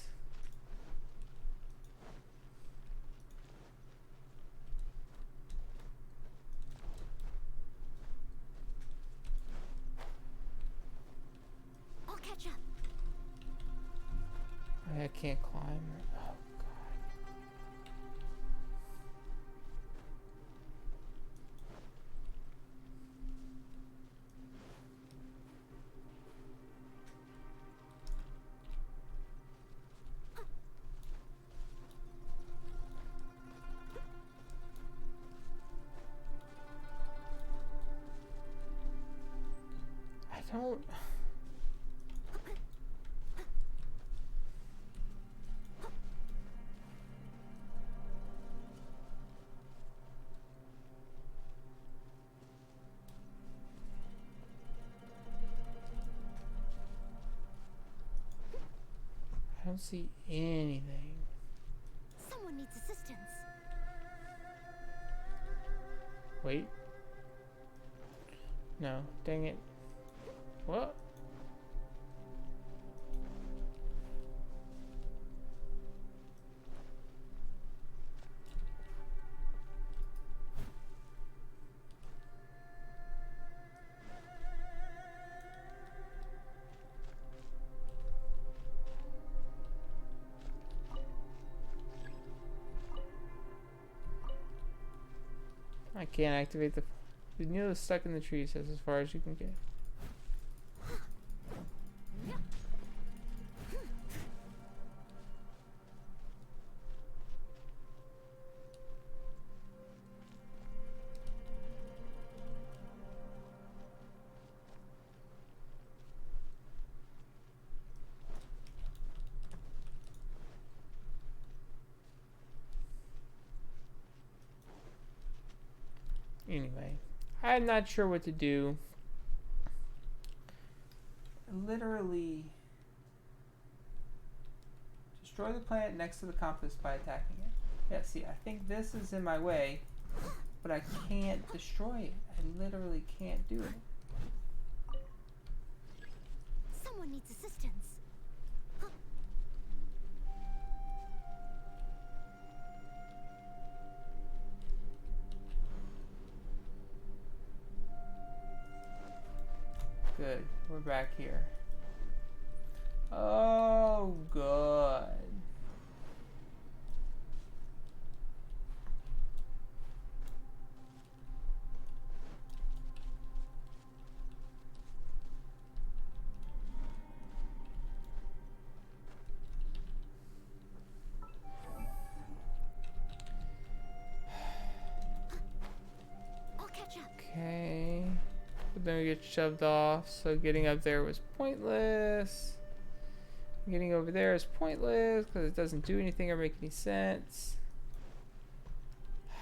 I'll catch up. I can't climb. Oh, God. I don't... I don't see anything. Someone needs assistance. Wait. No, dang it. What? I can't activate the needle is stuck in the tree, says as far as you can get. Anyway, I'm not sure what to do. Literally destroy the plant next to the compass by attacking it. Yeah, see, I think this is in my way, but I can't destroy it. I literally can't do it. Someone needs assistance. Good, we're back here. Oh, good. I'll catch up. Okay. But then we get shoved off, so getting up there was pointless. Getting over there is pointless because it doesn't do anything or make any sense.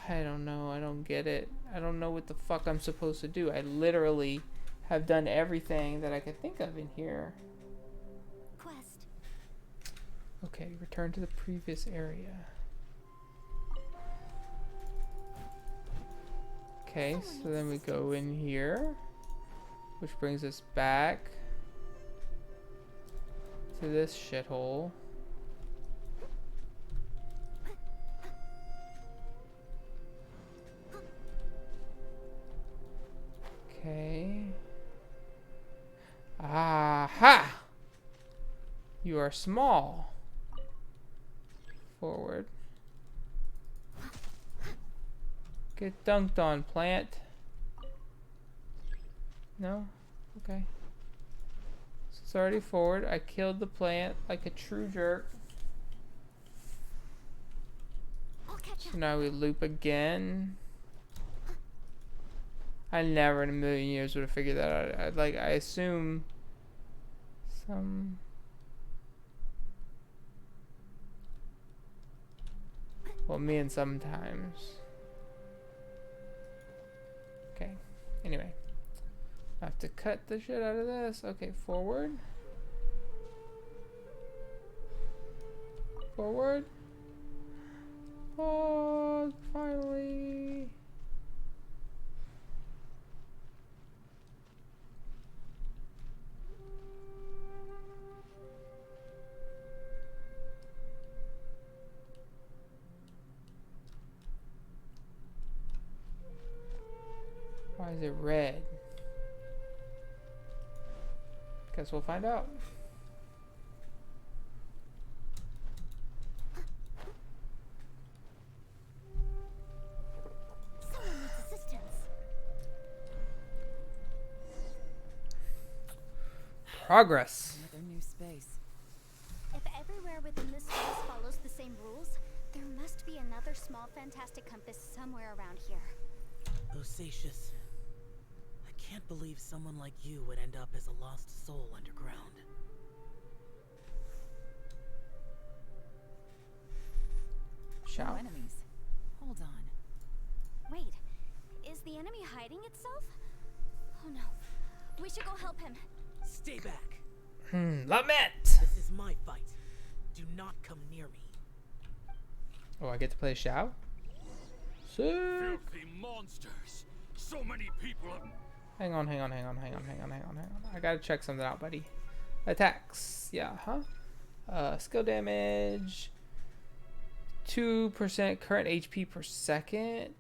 I don't know. I don't get it. I don't know what the fuck I'm supposed to do. I literally have done everything that I could think of in here. Quest. Okay, return to the previous area. Okay, so then we go in here, which brings us back to this shithole. Okay. Aha! You are small. Forward. Get dunked on, plant. No? Okay. So it's already forward. I killed the plant like a true jerk. I'll catch So up. now we loop again. I never in a million years would have figured that out. I assume some... Well, me and sometimes. Okay, anyway. I have to cut the shit out of this. Okay, forward. Forward. Oh, finally. Why is it red? Guess we'll find out. Someone needs assistance. Progress. Another new space. If everywhere within this space follows the same rules, there must be another small fantastic compass somewhere around here. Osatius, I can't believe someone like you would end up as a lost soul underground. No Shout. enemies. Hold on. Wait, is the enemy hiding itself? Oh no, we should go help him. Stay back. Lament. This is my fight. Do not come near me. Oh, I get to play Shao? Sick. Filthy monsters! So many people have... Hang on. I gotta check something out, buddy. Attacks. Yeah, huh? Skill damage. 2% current HP per second.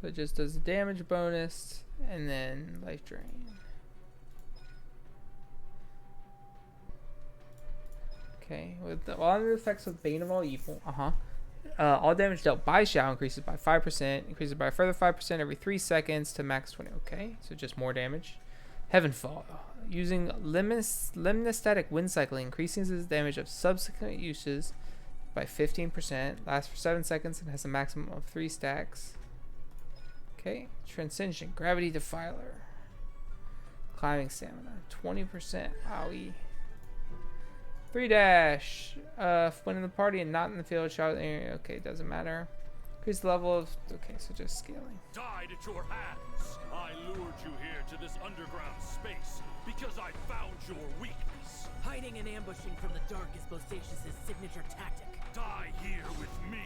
So it just does damage bonus and then life drain. Okay, with all the effects of Bane of All Evil, all damage dealt by Xiao increases by 5%, increases by a further 5% every 3 seconds to max 20. Okay, so just more damage. Heavenfall. Using limnastatic wind cycling increases his damage of subsequent uses by 15%, lasts for 7 seconds, and has a maximum of 3 stacks. Okay, Transcension. Gravity Defiler. Climbing stamina. 20%. Owie. 3 dash. When in the party and not in the field, shout area. Okay, doesn't matter. Increase the level of. Okay, so just scaling. Died at your hands. I lured you here to this underground space because I found your weakness. Hiding and ambushing from the dark is Bosacius' signature tactic. Die here with me.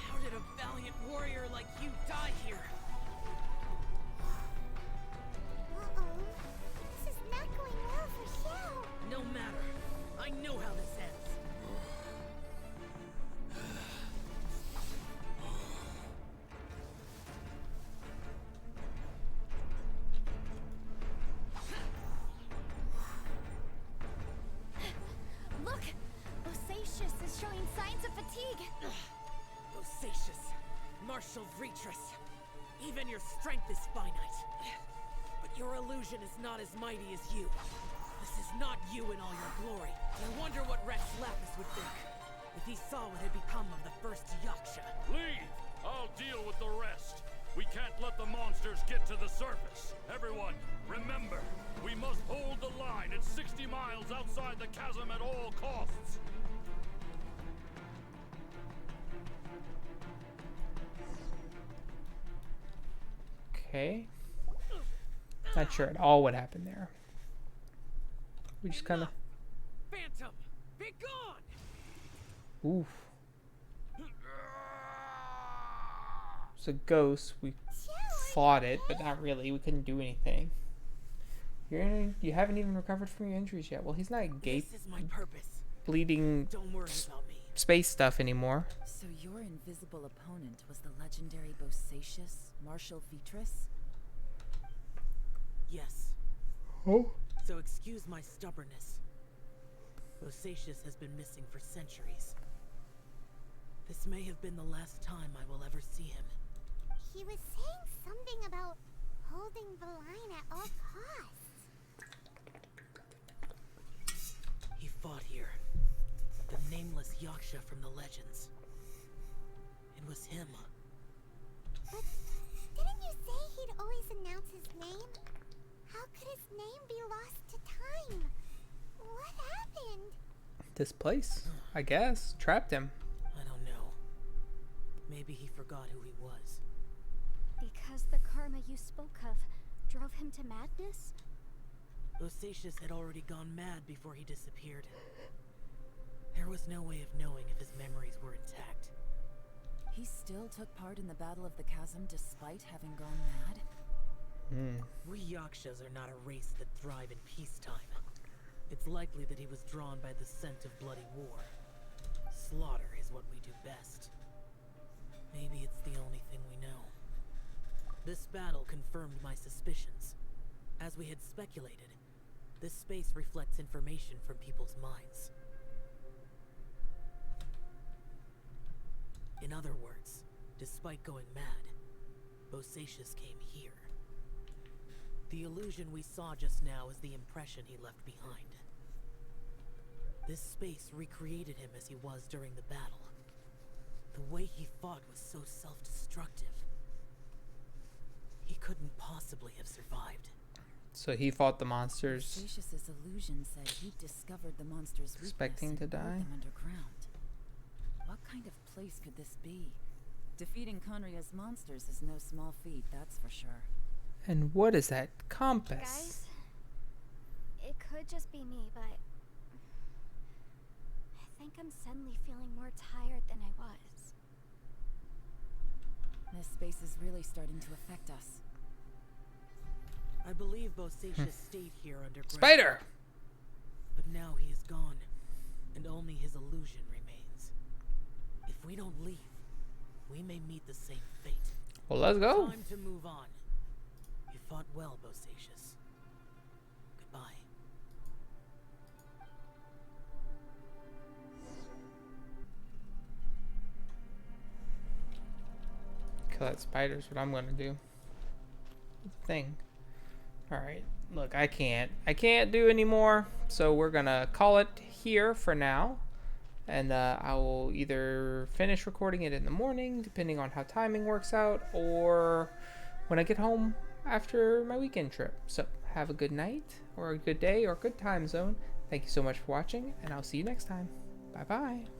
How did a valiant warrior like you die here? Uh-oh. This is not going well for Xiao. No matter. I know how this ends. Look! Bosacius is showing signs of fatigue. Bosacius, martial Retris. Even your strength is finite. But your illusion is not as mighty as you. This is not you in all your glory. I wonder what Rex Lapis would think if he saw what had become of the first Yaksha. Leave! I'll deal with the rest. We can't let the monsters get to the surface. Everyone, remember, we must hold the line at 60 miles outside the chasm at all costs. Okay. Not sure at all what happened there. We just kind of. Phantom, be gone! Oof. It's a ghost. We fought it, but not really. We couldn't do anything. You haven't even recovered from your injuries yet. Well, he's not This is my purpose. bleeding Don't worry about me. space stuff anymore. So your invisible opponent was the legendary Bosacius, Marshal Vitris? Yes. Oh. So excuse my stubbornness. Bosacius has been missing for centuries. This may have been the last time I will ever see him. He was saying something about holding the line at all costs. He fought here. The nameless Yaksha from the legends. It was him. But didn't you say he'd always announce his name? How could his name be lost to time? What happened? This place, I guess, trapped him. I don't know. Maybe he forgot who he was. Because the karma you spoke of drove him to madness? Bosacius had already gone mad before he disappeared. There was no way of knowing if his memories were intact. He still took part in the Battle of the Chasm despite having gone mad? We Yakshas are not a race that thrive in peacetime. It's likely that he was drawn by the scent of bloody war. Slaughter is what we do best. Maybe it's the only thing we know. This battle confirmed my suspicions. As we had speculated, this space reflects information from people's minds. In other words, despite going mad, Bosacius came here. The illusion we saw just now is the impression he left behind. This space recreated him as he was during the battle. The way he fought was so self-destructive. He couldn't possibly have survived. So he fought the monsters, Bosacius's illusion said he discovered the monster's weakness expecting to and rode die. them underground. What kind of place could this be? Defeating Conria's monsters is no small feat, that's for sure. And what is that compass? Guys, it could just be me, but I think I'm suddenly feeling more tired than I was. This space is really starting to affect us. I believe Bosacius stayed here underground. Spider! But now he is gone, and only his illusion remains. If we don't leave, we may meet the same fate. Well, let's go. Time to move on. You fought well, Bosacius. Goodbye. Kill that spider's what I'm gonna do. Thing. Alright. Look, I can't do anymore. So we're gonna call it here for now. And I will either finish recording it in the morning, depending on how timing works out, or when I get home after my weekend trip. So have a good night, or a good day, or a good time zone. Thank you so much for watching, and I'll see you next time. Bye bye.